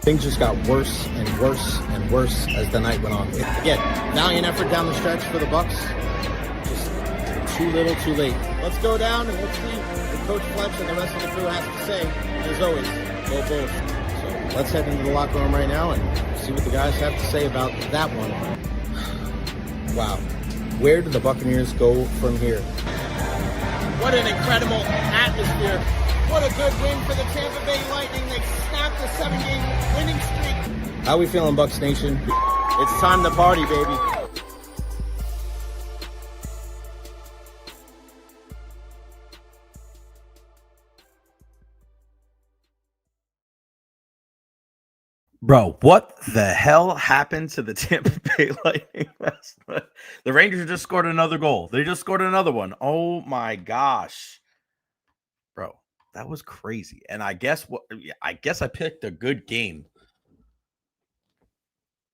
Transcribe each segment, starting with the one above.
Things just got worse and worse and worse as the night went on. Again, valiant effort down the stretch for the Bucks. Just too little, too late. Let's go down and let's see what Coach Fletch and the rest of the crew has to say. And as always, go Bulls. So let's head into the locker room right now and see what the guys have to say about that one. Wow. Where do the Buccaneers go from here? What an incredible atmosphere. What a good win for the Tampa Bay Lightning. They snapped a 7-game winning streak. How we feeling, Bucs Nation? It's time to party, baby. Bro, what the hell happened to the Tampa Bay Lightning last night? The Rangers just scored another goal. They just scored another one. Oh my gosh. Bro, that was crazy. And I guess I picked a good game.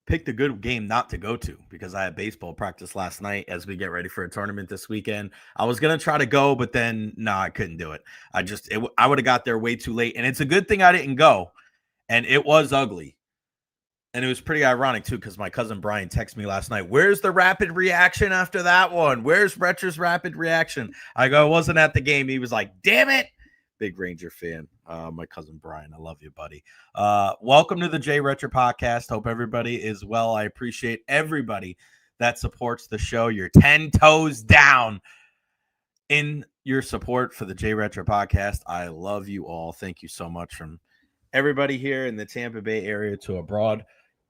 Picked a good game not to go to because I had baseball practice last night as we get ready for a tournament this weekend. I was going to try to go, but then I couldn't do it. I would have got there way too late. And it's a good thing I didn't go. And it was ugly. And it was pretty ironic, too, because my cousin Brian texted me last night. Where's the rapid reaction after that one? Where's Recher's rapid reaction? I go, I wasn't at the game. He was like, damn it. Big Ranger fan. My cousin Brian, I love you, buddy. Welcome to the Recher podcast. Hope everybody is well. I appreciate everybody that supports the show. You're 10 toes down in your support for the Recher podcast. I love you all. Thank you so much from everybody here in the Tampa Bay area to abroad,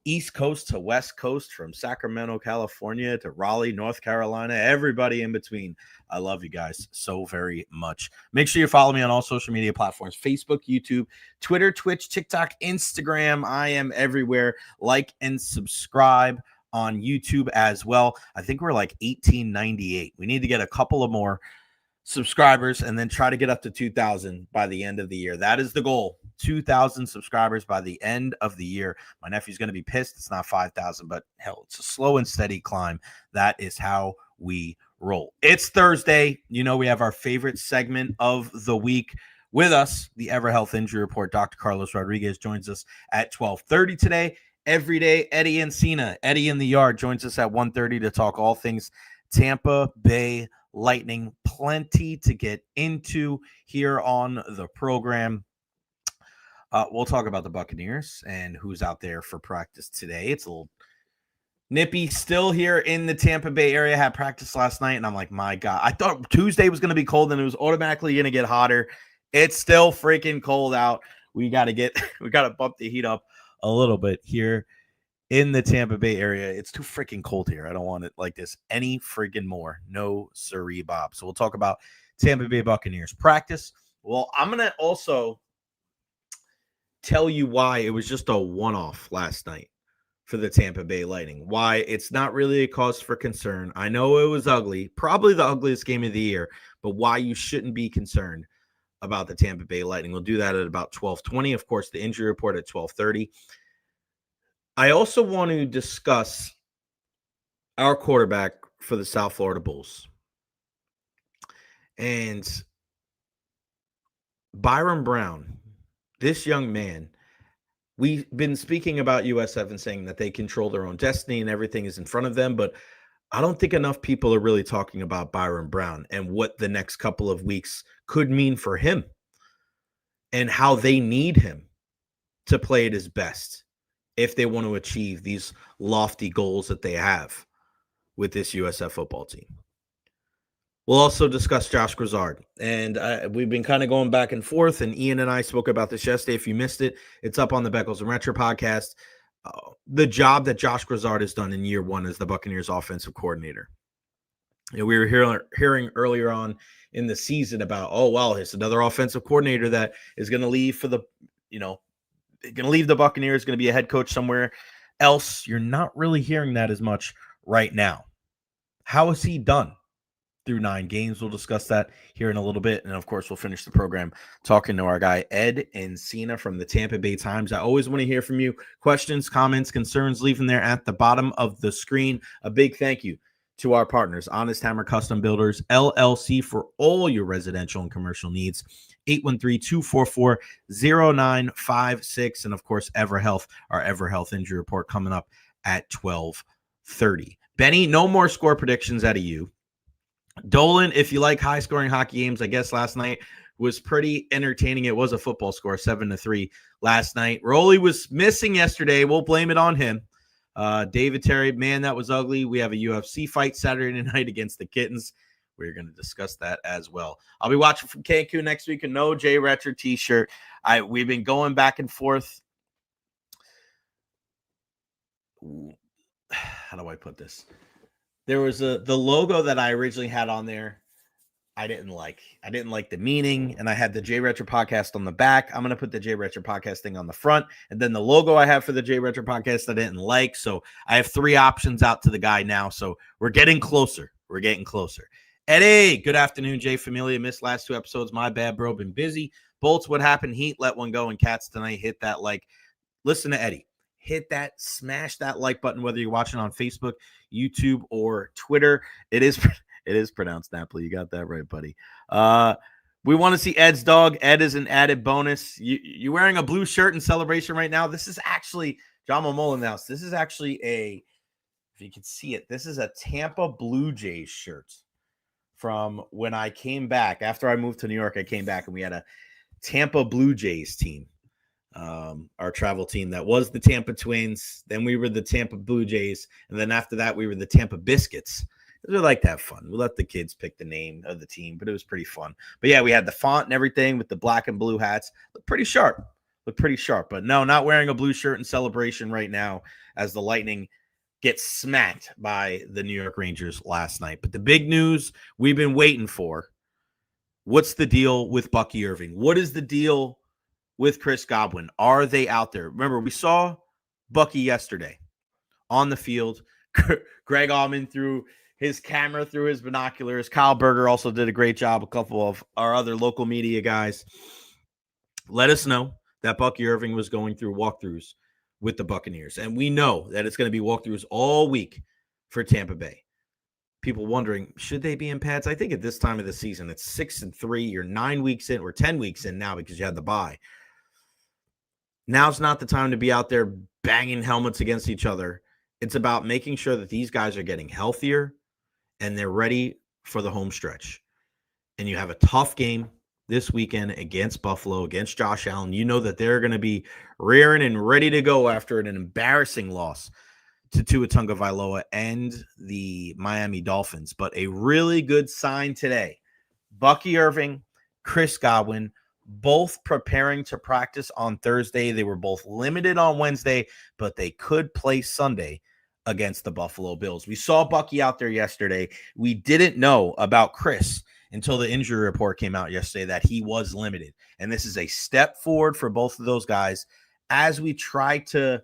East Coast to West Coast, from Sacramento, California to Raleigh, North Carolina, everybody in between. I love you guys so very much. Make sure you follow me on all social media platforms, Facebook, YouTube, Twitter, Twitch, TikTok, Instagram. I am everywhere. Like and subscribe on YouTube as well. I think we're like 1898. We need to get a couple of more subscribers and then try to get up to 2,000 by the end of the year. That is the goal. 2,000 subscribers by the end of the year. My nephew's going to be pissed. It's not 5,000, but hell, it's a slow and steady climb. That is how we roll. It's Thursday. You know, we have our favorite segment of the week with us, the Evara Health Injury Report. Dr. Carlos Rodriguez joins us at 12:30 today. Every day, Eddie Encina, Eddie in the Yard, joins us at 1:30 to talk all things Tampa Bay Lightning. Plenty to get into here on the program. We'll talk about the Buccaneers and who's out there for practice today. It's a little nippy still here in the Tampa Bay area. Had practice last night, and I'm like, my God. I thought Tuesday was going to be cold, and it was automatically going to get hotter. It's still freaking cold out. We got to bump the heat up a little bit here in the Tampa Bay area. It's too freaking cold here. I don't want it like this any freaking more. No siree, Bob. So we'll talk about Tampa Bay Buccaneers practice. Well, I'm going to also tell you why it was just a one-off last night for the Tampa Bay Lightning. Why it's not really a cause for concern. I know it was ugly, probably the ugliest game of the year, but why you shouldn't be concerned about the Tampa Bay Lightning. We'll do that at about 12:20. Of course, the injury report at 12:30. I also want to discuss our quarterback for the South Florida Bulls. And Byrum Brown, this young man, we've been speaking about USF and saying that they control their own destiny and everything is in front of them, but I don't think enough people are really talking about Byrum Brown and what the next couple of weeks could mean for him and how they need him to play at his best if they want to achieve these lofty goals that they have with this USF football team. We'll also discuss Josh Grizzard. And we've been kind of going back and forth, and Ian and I spoke about this yesterday. If you missed it, it's up on the Beckles and Recher podcast. The job that Josh Grizzard has done in year one as the Buccaneers offensive coordinator. You know, we were hearing earlier on in the season about, oh, well, it's another offensive coordinator that is going to leave for the, going to leave the Buccaneers, going to be a head coach somewhere else. You're not really hearing that as much right now. How has he done through 9 games? We'll discuss that here in a little bit. And of course, we'll finish the program talking to our guy, Ed Encina from the Tampa Bay Times. I always want to hear from you. Questions, comments, concerns, leave them there at the bottom of the screen. A big thank you to our partners, Honest Hammer Custom Builders, LLC, for all your residential and commercial needs. 813-244-0956. And, of course, Evara Health, our Evara Health Injury Report coming up at 12:30. Benny, no more score predictions out of you. Dolan, if you like high-scoring hockey games, I guess last night was pretty entertaining. It was a football score, 7-3 last night. Rolly was missing yesterday. We'll blame it on him. David Terry, man, that was ugly. We have a UFC fight Saturday night against the Kittens. We're going to discuss that as well. I'll be watching from Cancun next week. A no Jay Recher t-shirt. We've been going back and forth. How do I put this? There was the logo that I originally had on there. I didn't like the meaning, and I had the Jay Recher podcast on the back. I'm going to put the Jay Recher podcast thing on the front, and then the logo I have for the Jay Recher podcast I didn't like. So I have 3 options out to the guy now. So we're getting closer. Eddie, good afternoon, Jay Familia. Missed last 2 episodes. My bad, bro. Been busy. Bolts, what happened? Heat, let one go. And Cats tonight, hit that like. Listen to Eddie. Hit that, smash that like button, whether you're watching on Facebook, YouTube, or Twitter. It is pronounced Napoli. You got that right, buddy. We want to see Ed's dog. Ed is an added bonus. You're wearing a blue shirt in celebration right now. This is actually, John Mullen announced, this is actually if you can see it, this is a Tampa Blue Jays shirt from when I came back. After I moved to New York, I came back and we had a Tampa Blue Jays team. Our travel team that was the Tampa Twins. Then we were the Tampa Blue Jays. And then after that, we were the Tampa Biscuits. We like to have fun. We let the kids pick the name of the team, but it was pretty fun. But yeah, we had the font and everything with the black and blue hats. Looked pretty sharp. But no, not wearing a blue shirt in celebration right now as the Lightning get smacked by the New York Rangers last night. But the big news we've been waiting for, what's the deal with Bucky Irving? What is the deal with Chris Godwin? Are they out there? Remember, we saw Bucky yesterday on the field. Greg Allman threw his camera through his binoculars. Kyle Berger also did a great job. A couple of our other local media guys let us know that Bucky Irving was going through walkthroughs with the Buccaneers. And we know that it's going to be walkthroughs all week for Tampa Bay. People wondering, should they be in pads? I think at this time of the season, it's 6-3. You're 9 weeks in or 10 weeks in now because you had the bye. Now's not the time to be out there banging helmets against each other. It's about making sure that these guys are getting healthier and they're ready for the home stretch. And you have a tough game this weekend against Buffalo, against Josh Allen. You know that they're going to be rearing and ready to go after an embarrassing loss to Tua Tagovailoa and the Miami Dolphins. But a really good sign today. Bucky Irving, Chris Godwin, both preparing to practice on Thursday. They were both limited on Wednesday, but they could play Sunday against the Buffalo Bills. We saw Bucky out there yesterday. We didn't know about Chris until the injury report came out yesterday that he was limited. And this is a step forward for both of those guys as we try to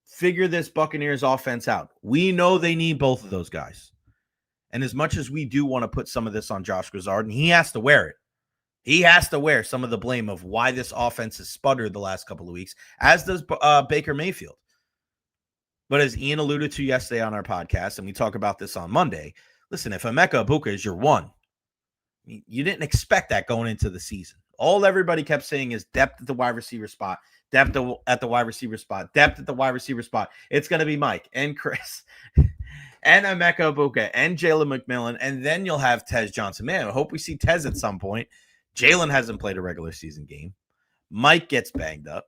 figure this Buccaneers offense out. We know they need both of those guys. And as much as we do want to put some of this on Josh Grizzard, and he has to wear it. He has to wear some of the blame of why this offense has sputtered the last couple of weeks, as does Baker Mayfield. But as Ian alluded to yesterday on our podcast, and we talk about this on Monday, listen, if Emeka Egbuka is your one, you didn't expect that going into the season. All everybody kept saying is depth at the wide receiver spot, depth at the wide receiver spot, depth at the wide receiver spot. It's going to be Mike and Chris and Emeka Egbuka and Jalen McMillan, and then you'll have Tez Johnson. Man, I hope we see Tez at some point. Jalen hasn't played a regular season game. Mike gets banged up.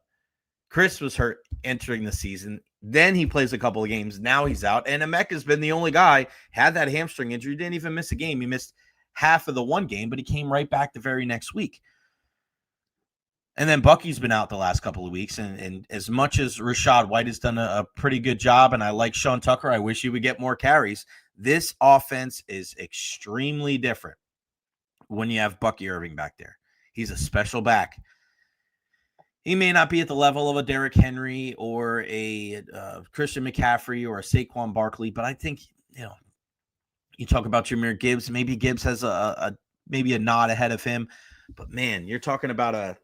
Chris was hurt entering the season. Then he plays a couple of games. Now he's out. And Emeka's been the only guy, had that hamstring injury, didn't even miss a game. He missed half of the one game, but he came right back the very next week. And then Bucky's been out the last couple of weeks. And as much as Rashad White has done a pretty good job, and I like Sean Tucker, I wish he would get more carries. This offense is extremely different when you have Bucky Irving back there. He's a special back. He may not be at the level of a Derrick Henry or a Christian McCaffrey or a Saquon Barkley, but I think, you talk about Jahmyr Gibbs. Maybe Gibbs has maybe a nod ahead of him. But, man, you're talking about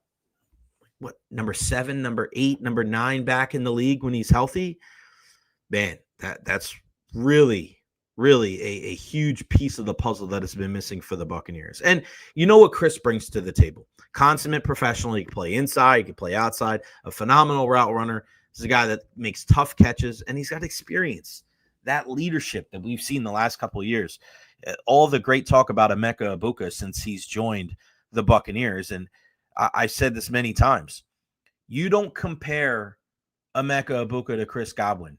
number 7, number 8, number 9 back in the league when he's healthy? Man, that's really, really a huge piece of the puzzle that has been missing for the Buccaneers. And you know what Chris brings to the table? Consummate professional. He can play inside, he can play outside, a phenomenal route runner. He's a guy that makes tough catches, and he's got experience. That leadership that we've seen the last couple of years. All the great talk about Emeka Egbuka since he's joined the Buccaneers. And I've said this many times. You don't compare Emeka Egbuka to Chris Godwin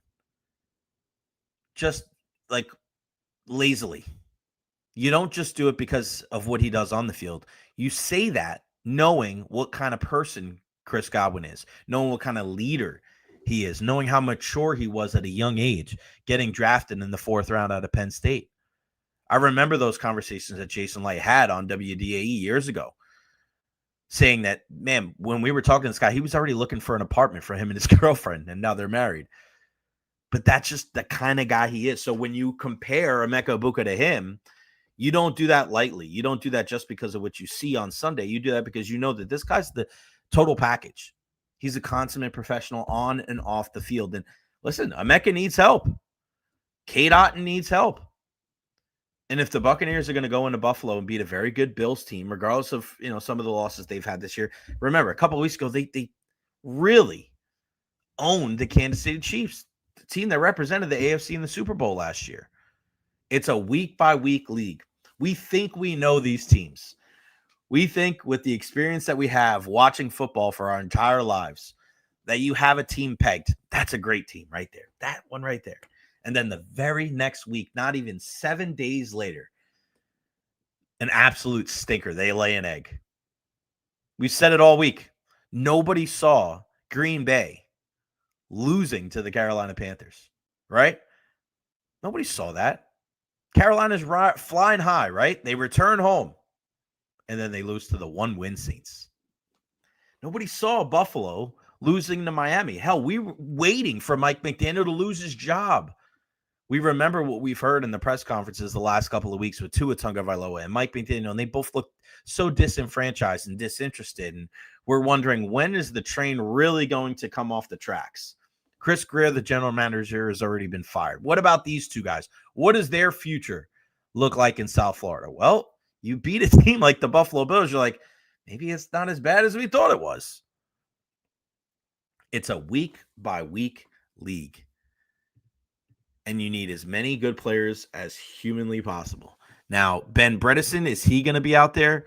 just like lazily. You don't just do it because of what he does on the field. You say that knowing what kind of person Chris Godwin is, knowing what kind of leader he is, knowing how mature he was at a young age, getting drafted in the 4th round out of Penn State. I remember those conversations that Jason Light had on WDAE years ago, saying that, man, when we were talking to this guy, he was already looking for an apartment for him and his girlfriend, and now they're married. But that's just the kind of guy he is. So when you compare Emeka Egbuka to him, you don't do that lightly. You don't do that just because of what you see on Sunday. You do that because you know that this guy's the total package. He's a consummate professional on and off the field. And listen, Emeka needs help. Kate Otten needs help. And if the Buccaneers are going to go into Buffalo and beat a very good Bills team, regardless of, you know, some of the losses they've had this year, remember, a couple of weeks ago, they really owned the Kansas City Chiefs, the team that represented the AFC in the Super Bowl last year. It's a week-by-week league. We think we know these teams. We think with the experience that we have watching football for our entire lives, that you have a team pegged. That's a great team right there. That one right there. And then the very next week, not even 7 days later, an absolute stinker. They lay an egg. We've said it all week. Nobody saw Green Bay losing to the Carolina Panthers, right? Nobody saw that. Carolina's flying high, right? They return home, and then they lose to the 1-win Saints. Nobody saw Buffalo losing to Miami. Hell, we were waiting for Mike McDaniel to lose his job. We remember what we've heard in the press conferences the last couple of weeks with Tua Tagovailoa and Mike McDaniel, and they both looked so disenfranchised and disinterested, and we're wondering, when is the train really going to come off the tracks? Chris Grier, the general manager, has already been fired. What about these two guys? What does their future look like in South Florida? Well, you beat a team like the Buffalo Bills. You're like, maybe it's not as bad as we thought it was. It's a week-by-week league. And you need as many good players as humanly possible. Now, Ben Bredesen, is he going to be out there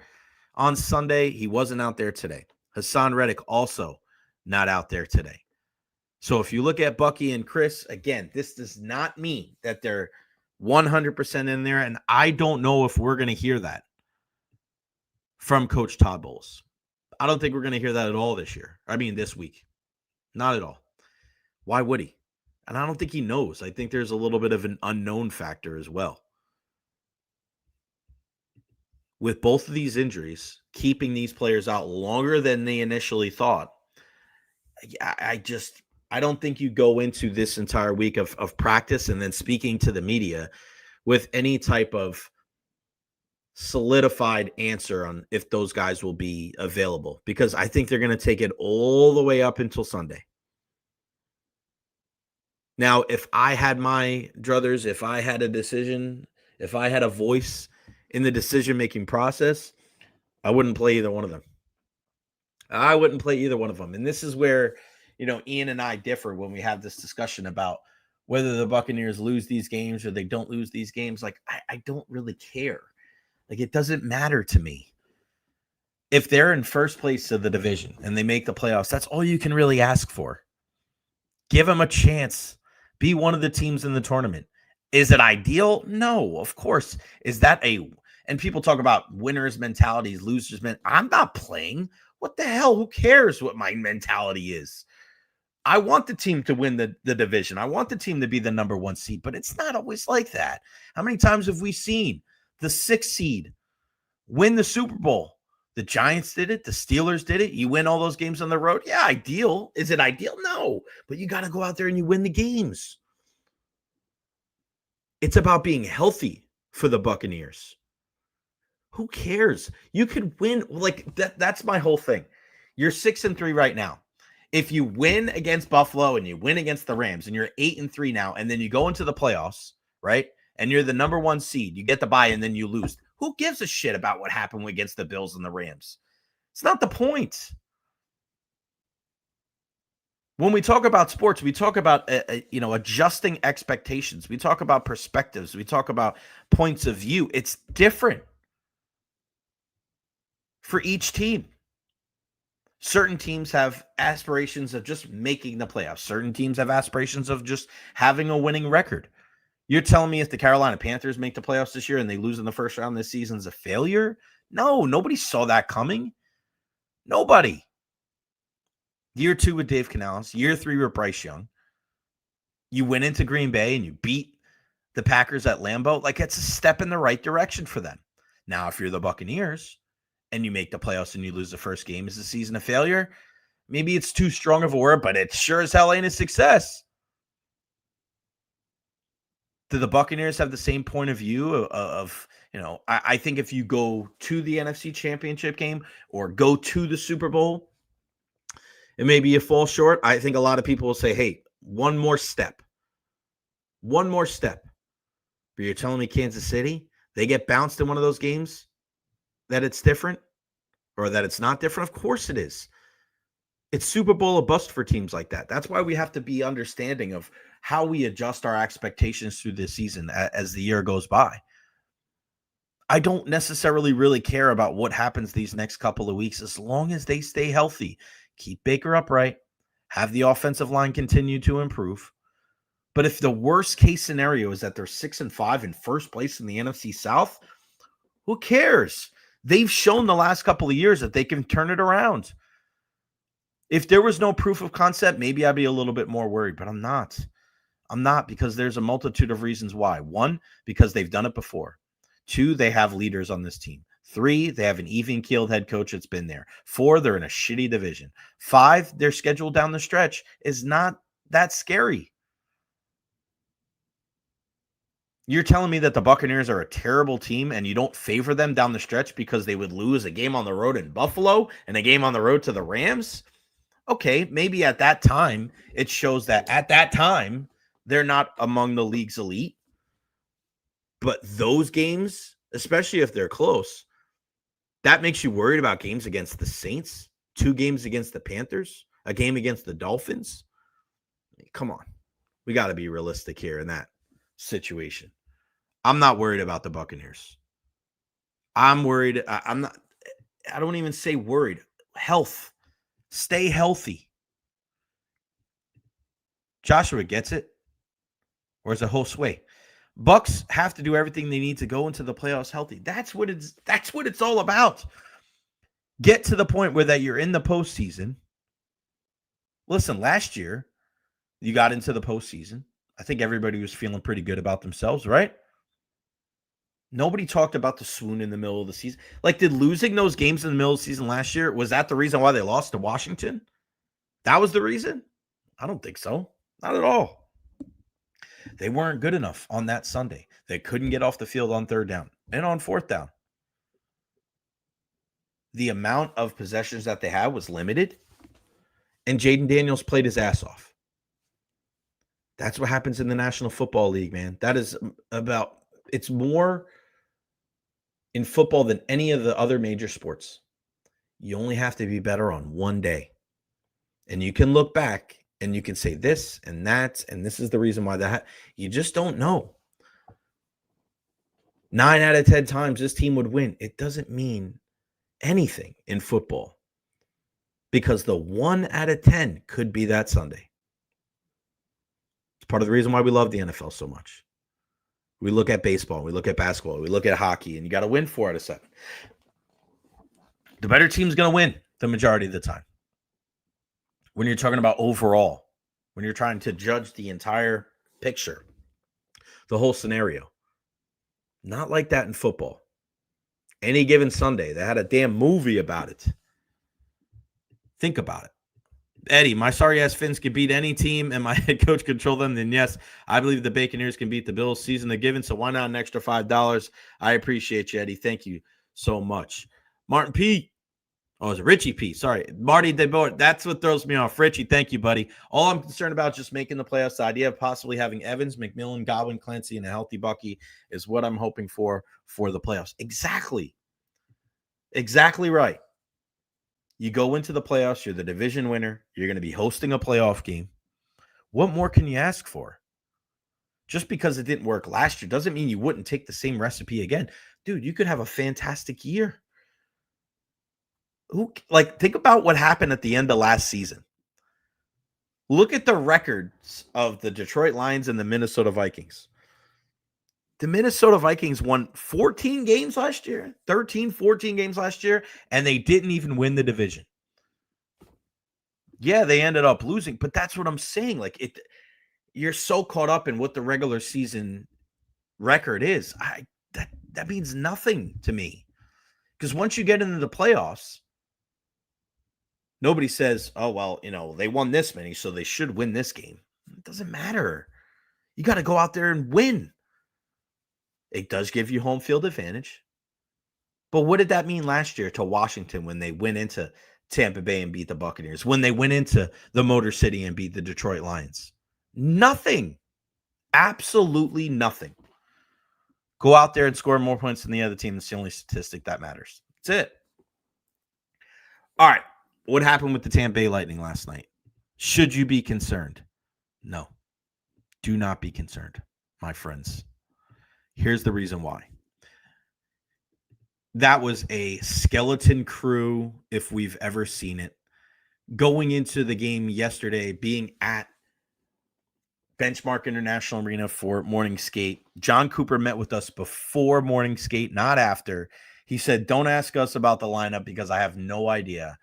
on Sunday? He wasn't out there today. Hassan Reddick also not out there today. So if you look at Bucky and Chris, again, this does not mean that they're 100% in there. And I don't know if we're going to hear that from Coach Todd Bowles. I don't think we're going to hear that at all this year. I mean, this week. Not at all. Why would he? And I don't think he knows. I think there's a little bit of an unknown factor as well. With both of these injuries, keeping these players out longer than they initially thought, I don't think you go into this entire week of practice and then speaking to the media with any type of solidified answer on if those guys will be available, because I think they're going to take it all the way up until Sunday. Now, if I had my druthers, if I had a decision, if I had a voice in the decision-making process, I wouldn't play either one of them. I wouldn't play either one of them. And this is where, you know, Ian and I differ when we have this discussion about whether the Buccaneers lose these games or they don't lose these games. Like, I don't really care. Like, it doesn't matter to me. If they're in first place of the division and they make the playoffs, that's all you can really ask for. Give them a chance. Be one of the teams in the tournament. Is it ideal? No, of course. Is that and people talk about winners' mentalities, losers' mentality. I'm not playing. What the hell? Who cares what my mentality is? I want the team to win the division. I want the team to be the number 1 seed, but it's not always like that. How many times have we seen the 6th seed win the Super Bowl? The Giants did it. The Steelers did it. You win all those games on the road. Yeah, ideal. Is it ideal? No, but you got to go out there and you win the games. It's about being healthy for the Buccaneers. Who cares? You could win. Like that's my whole thing. You're 6-3 right now. If you win against Buffalo and you win against the Rams and you're 8-3 now, and then you go into the playoffs, right? and you're the number 1 seed, you get the bye and then you lose. Who gives a shit about what happened against the Bills and the Rams? It's not the point. When we talk about sports, we talk about adjusting expectations. We talk about perspectives. We talk about points of view. It's different for each team. Certain teams have aspirations of just making the playoffs. Certain teams have aspirations of just having a winning record. You're telling me if the Carolina Panthers make the playoffs this year and they lose in the first round this season is a failure? No, nobody saw that coming. Nobody. Year 2 with Dave Canales, year 3 with Bryce Young. You went into Green Bay and you beat the Packers at Lambeau. Like, it's a step in the right direction for them. Now, if you're the Buccaneers and you make the playoffs and you lose the first game, is the season a failure? Maybe it's too strong of a word, but it sure as hell ain't a success. Do the Buccaneers have the same point of view of I think if you go to the NFC Championship game or go to the Super Bowl, and maybe you fall short, I think a lot of people will say, hey, one more step. One more step. But you're telling me Kansas City, they get bounced in one of those games, that it's different or that it's not different? Of course it is. It's Super Bowl or bust for teams like that. That's why we have to be understanding of how we adjust our expectations through this season as the year goes by. I don't necessarily really care about what happens these next couple of weeks as long as they stay healthy. Keep Baker upright. Have the offensive line continue to improve. But if the worst case scenario is that they're 6-5 in first place in the NFC South, who cares? They've shown the last couple of years that they can turn it around. If there was no proof of concept, maybe I'd be a little bit more worried, but I'm not. I'm not, because there's a multitude of reasons why. 1, because they've done it before. 2, they have leaders on this team. 3, they have an even-keeled head coach that's been there. 4, they're in a shitty division. 5, their schedule down the stretch is not that scary. You're telling me that the Buccaneers are a terrible team and you don't favor them down the stretch because they would lose a game on the road in Buffalo and a game on the road to the Rams? Okay, maybe at that time, it shows that at that time, they're not among the league's elite. But those games, especially if they're close, that makes you worried about games against the Saints, 2 games against the Panthers, a game against the Dolphins. Come on. We got to be realistic here in that situation. I'm not worried about the Buccaneers. I'm worried. I don't even say worried. Health. Stay healthy. Joshua gets it. Or is it Josue? Bucks have to do everything they need to go into the playoffs healthy. That's what it's all about. Get to the point where that you're in the postseason. Listen, last year, you got into the postseason. I think everybody was feeling pretty good about themselves, right? Nobody talked about the swoon in the middle of the season. Like, did losing those games in the middle of the season last year, was that the reason why they lost to Washington? That was the reason? I don't think so. Not at all. They weren't good enough on that Sunday. They couldn't get off the field on 3rd down and on 4th down. The amount of possessions that they had was limited, and Jaden Daniels played his ass off. That's what happens in the National Football League, man. That is about, it's more in football than any of the other major sports. You only have to be better on one day. And you can look back and you can say this and that, and this is the reason why that. You just don't know. 9 out of 10 times this team would win. It doesn't mean anything in football because the 1 out of 10 could be that Sunday. It's part of the reason why we love the NFL so much. We look at baseball, we look at basketball, we look at hockey, and you got to win 4 out of 7. The better team's going to win the majority of the time. When you're talking about overall, when you're trying to judge the entire picture, the whole scenario. Not like that in football. Any given Sunday, they had a damn movie about it. Think about it. Eddie, my sorry-ass Finns can beat any team and my head coach control them, then yes, I believe the Buccaneers can beat the Bills. Season the given, so why not an extra $5? I appreciate you, Eddie. Thank you so much. Martin P., Oh, it's a Richie P. Sorry. Marty DeBoer. That's what throws me off. Richie, thank you, buddy. All I'm concerned about is just making the playoffs. The idea of possibly having Evans, McMillan, Godwin, Clancy, and a healthy Bucky is what I'm hoping for the playoffs. Exactly. Exactly right. You go into the playoffs. You're the division winner. You're going to be hosting a playoff game. What more can you ask for? Just because it didn't work last year doesn't mean you wouldn't take the same recipe again. Dude, you could have a fantastic year. Think about what happened at the end of last season. Look at the records of the Detroit Lions and the Minnesota Vikings. The Minnesota Vikings won 14 games last year, 14 games last year, and they didn't even win the division. Yeah, they ended up losing, but that's what I'm saying. You're so caught up in what the regular season record is. That means nothing to me. Because once you get into the playoffs, nobody says, oh, well, they won this many, so they should win this game. It doesn't matter. You got to go out there and win. It does give you home field advantage. But what did that mean last year to Washington when they went into Tampa Bay and beat the Buccaneers? When they went into the Motor City and beat the Detroit Lions? Nothing. Absolutely nothing. Go out there and score more points than the other team. That's the only statistic that matters. That's it. All right. What happened with the Tampa Bay Lightning last night? Should you be concerned? No. Do not be concerned, my friends. Here's the reason why. That was a skeleton crew, if we've ever seen it. Going into the game yesterday, being at Benchmark International Arena for morning skate. John Cooper met with us before morning skate, not after. He said, don't ask us about the lineup because I have no idea.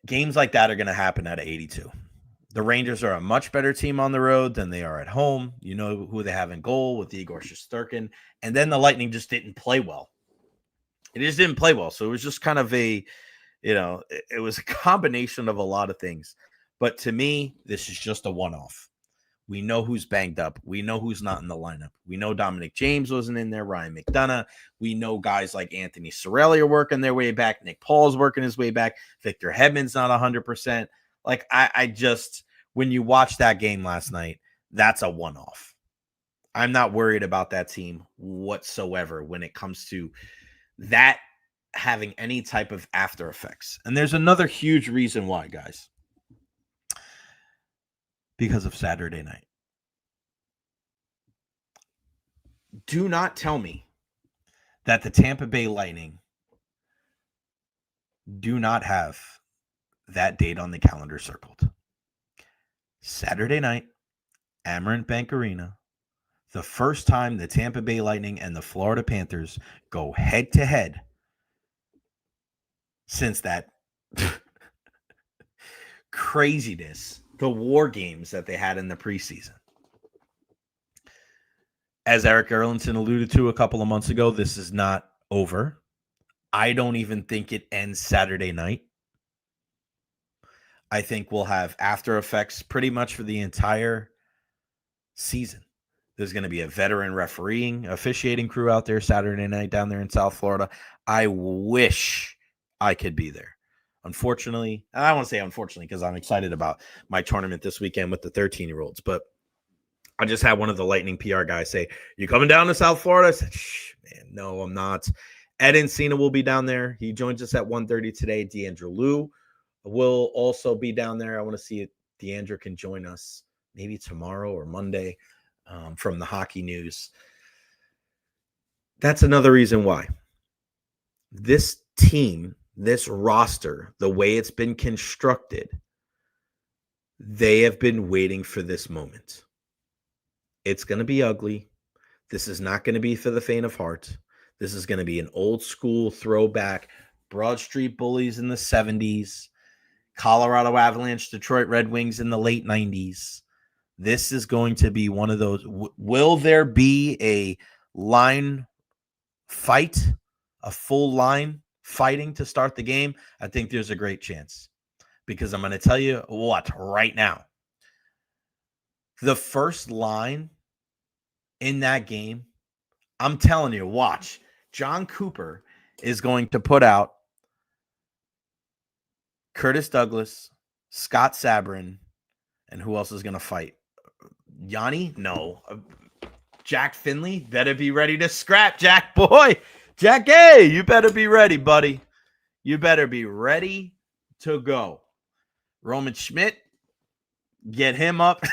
Games like that are going to happen at 82. The Rangers are a much better team on the road than they are at home. You know who they have in goal with Igor Shesterkin. And then the Lightning just didn't play well. It just didn't play well. So it was just kind of it was a combination of a lot of things. But to me, this is just a one-off. We know who's banged up. We know who's not in the lineup. We know Dominic James wasn't in there, Ryan McDonough. We know guys like Anthony Cirelli are working their way back. Nick Paul's working his way back. Victor Hedman's not 100%. I just, when you watch that game last night, that's a one-off. I'm not worried about that team whatsoever when it comes to that having any type of after effects. And there's another huge reason why, guys. Because of Saturday night. Do not tell me that the Tampa Bay Lightning do not have that date on the calendar circled. Saturday night, Amerant Bank Arena, the first time the Tampa Bay Lightning and the Florida Panthers go head-to-head since that craziness, the war games that they had in the preseason. As Eric Erlinson alluded to a couple of months ago, this is not over. I don't even think it ends Saturday night. I think we'll have after effects pretty much for the entire season. There's going to be a veteran officiating crew out there Saturday night down there in South Florida. I wish I could be there. Unfortunately, and I want to say unfortunately because I'm excited about my tournament this weekend with the 13-year-olds, but I just had one of the Lightning PR guys say, you coming down to South Florida? I said, man, no, I'm not. Ed Encina will be down there. He joins us at 1:30 today. Deandra Lou will also be down there. I want to see if Deandra can join us maybe tomorrow or Monday from the Hockey News. That's another reason why. This team, this roster, the way it's been constructed, they have been waiting for this moment. It's going to be ugly. This is not going to be for the faint of heart. This is going to be an old school throwback. Broad Street Bullies in the 70s. Colorado Avalanche, Detroit Red Wings in the late 90s. This is going to be one of those. Will there be a line fight, a full line fighting to start the game? I think there's a great chance. Because I'm going to tell you what right now. The first line in that game, I'm telling you, watch. John Cooper is going to put out Curtis Douglas, Scott Sabrin, and who else is going to fight? Yanni? No. Jack Finley? Better be ready to scrap, Jack boy. Jack, hey, you better be ready, buddy. You better be ready to go. Roman Schmidt, get him up.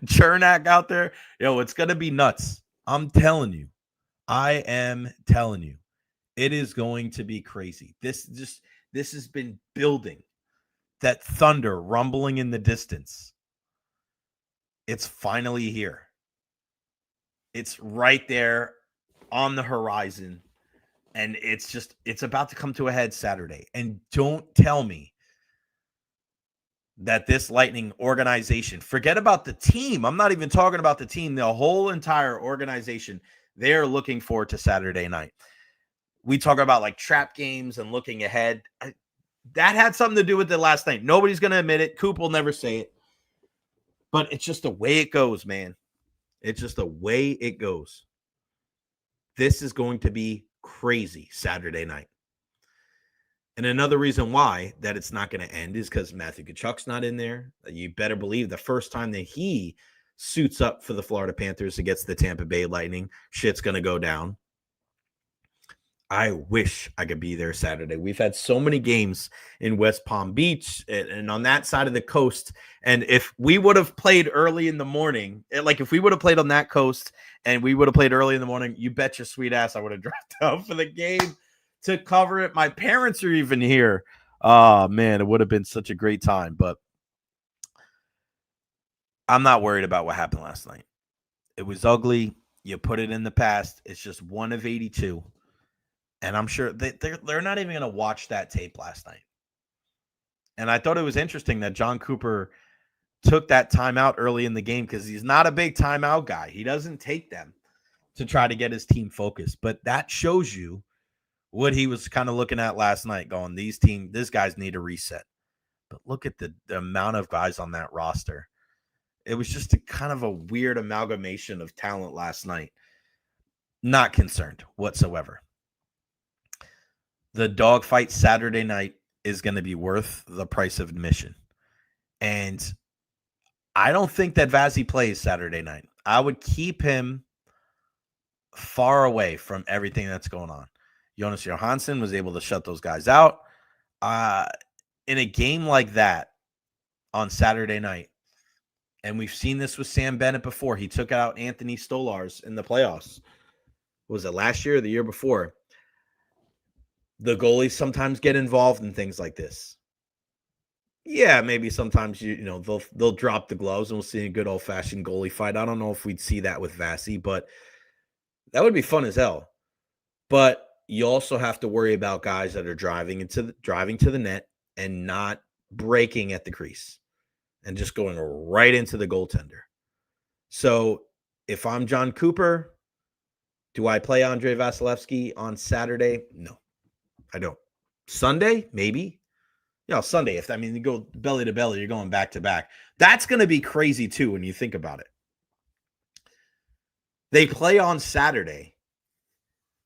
Chernak out there. Yo, it's going to be nuts. I'm telling you. I am telling you. It is going to be crazy. This has been building. That thunder rumbling in the distance. It's finally here. It's right there on the horizon. And it's about to come to a head Saturday. And don't tell me that this Lightning organization, forget about the team. I'm not even talking about the team. The whole entire organization, they're looking forward to Saturday night. We talk about like trap games and looking ahead. That had something to do with it last night. Nobody's going to admit it. Coop will never say it. But it's just the way it goes, man. It's just the way it goes. This is going to be crazy Saturday night. And another reason why that it's not going to end is because Matthew Tkachuk's not in there. You better believe the first time that he suits up for the Florida Panthers against the Tampa Bay Lightning, shit's going to go down. I wish I could be there Saturday. We've had so many games in West Palm Beach and on that side of the coast. And if we would have played early in the morning, like if we would have played on that coast and we would have played early in the morning, you bet your sweet ass I would have dropped out for the game to cover it. My parents are even here. Oh, man, it would have been such a great time. But I'm not worried about what happened last night. It was ugly. You put it in the past. It's just one of 82. And I'm sure they're not even going to watch that tape last night. And I thought it was interesting that John Cooper took that timeout early in the game because he's not a big timeout guy. He doesn't take them to try to get his team focused. But that shows you what he was kind of looking at last night, going, these guys need a reset. But look at the amount of guys on that roster. It was just a kind of a weird amalgamation of talent last night. Not concerned whatsoever. The dogfight Saturday night is going to be worth the price of admission. And I don't think that Vazzy plays Saturday night. I would keep him far away from everything that's going on. Jonas Johansson was able to shut those guys out. In a game like that on Saturday night, and we've seen this with Sam Bennett before. He took out Anthony Stolarz in the playoffs. Was it last year or the year before? The goalies sometimes get involved in things like this. Yeah, maybe sometimes they'll drop the gloves and we'll see a good old-fashioned goalie fight. I don't know if we'd see that with Vazzy, but that would be fun as hell. But you also have to worry about guys that are driving to the net and not breaking at the crease and just going right into the goaltender. So if I'm John Cooper, do I play Andrei Vasilevsky on Saturday? No. I don't. Sunday, maybe. Sunday. You go belly to belly, you're going back to back. That's going to be crazy too when you think about it. They play on Saturday.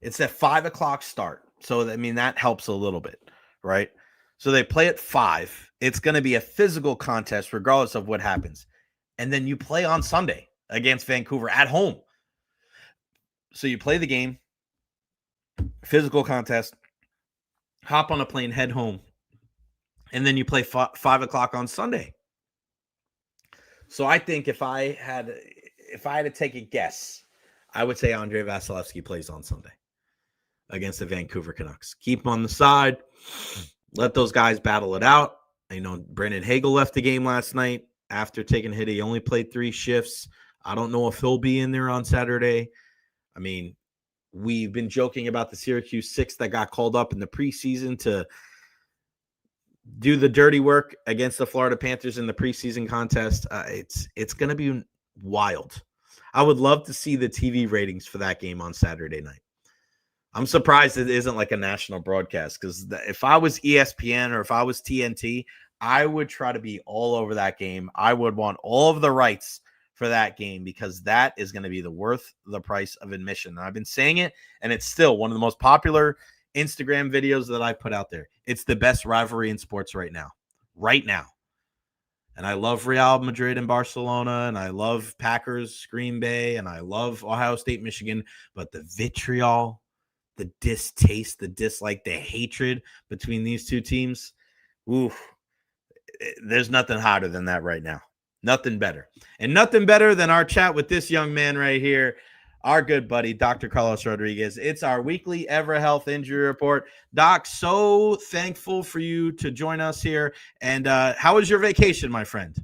It's at 5:00 start. So, that helps a little bit, right? So they play at 5. It's going to be a physical contest regardless of what happens. And then you play on Sunday against Vancouver at home. So you play the game, physical contest, hop on a plane, head home, and then you play 5:00 on Sunday. So I think if I had to take a guess, I would say Andrei Vasilevsky plays on Sunday against the Vancouver Canucks. Keep him on the side. Let those guys battle it out. Brandon Hagel left the game last night after taking a hit. He only played 3 shifts. I don't know if he'll be in there on Saturday. We've been joking about the Syracuse 6 that got called up in the preseason to do the dirty work against the Florida Panthers in the preseason contest. It's going to be wild. I would love to see the TV ratings for that game on Saturday night. I'm surprised it isn't like a national broadcast because if I was ESPN or if I was TNT, I would try to be all over that game. I would want all of the rights for that game because that is going to be worth the price of admission. And I've been saying it, and it's still one of the most popular Instagram videos that I put out there. It's the best rivalry in sports right now. And I love Real Madrid and Barcelona, and I love Packers, Green Bay, and I love Ohio State, Michigan. But the vitriol, the distaste, the dislike, the hatred between these two teams, oof, there's nothing hotter than that right now. Nothing better. And nothing better than our chat with this young man right here, our good buddy, Dr. Carlos Rodriguez. It's our weekly Evara Health Injury Report. Doc, so thankful for you to join us here. And how was your vacation, my friend?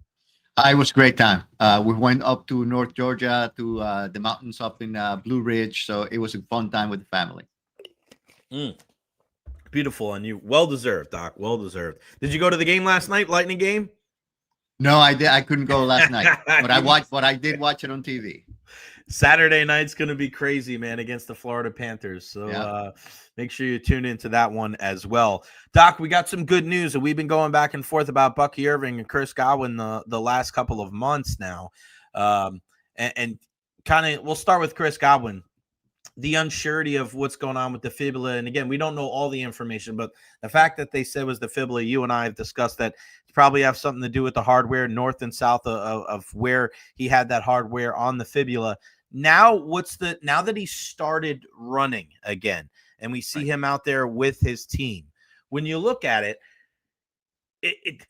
It was a great time. We went up to North Georgia, to the mountains up in Blue Ridge. So it was a fun time with the family. Beautiful. And you well-deserved, Doc. Well-deserved. Did you go to the game last night, Lightning game? No, I did. I couldn't go last night, but I did watch it on TV. Saturday night's going to be crazy, man, against the Florida Panthers. So make sure you tune into that one as well. Doc, we got some good news, and we've been going back and forth about Bucky Irving and Chris Godwin the last couple of months now. And kind of we'll start with Chris Godwin. The unsurety of what's going on with the fibula. And again, we don't know all the information, but the fact that they said was the fibula, you and I have discussed that probably have something to do with the hardware north and south of where he had that hardware on the fibula. Now, now that he started running again and we see him out there with his team, when you look at it,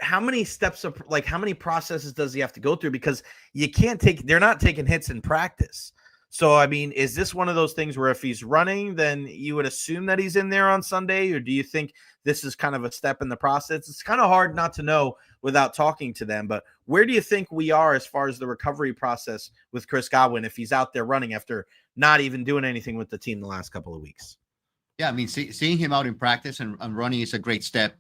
how many steps of how many processes does he have to go through? Because they're not taking hits in practice. So, I mean, is this one of those things where if he's running, then you would assume that he's in there on Sunday? Or do you think this is kind of a step in the process? It's kind of hard not to know without talking to them. But where do you think we are as far as the recovery process with Chris Godwin if he's out there running after not even doing anything with the team the last couple of weeks? Yeah, I mean, seeing him out in practice and running is a great step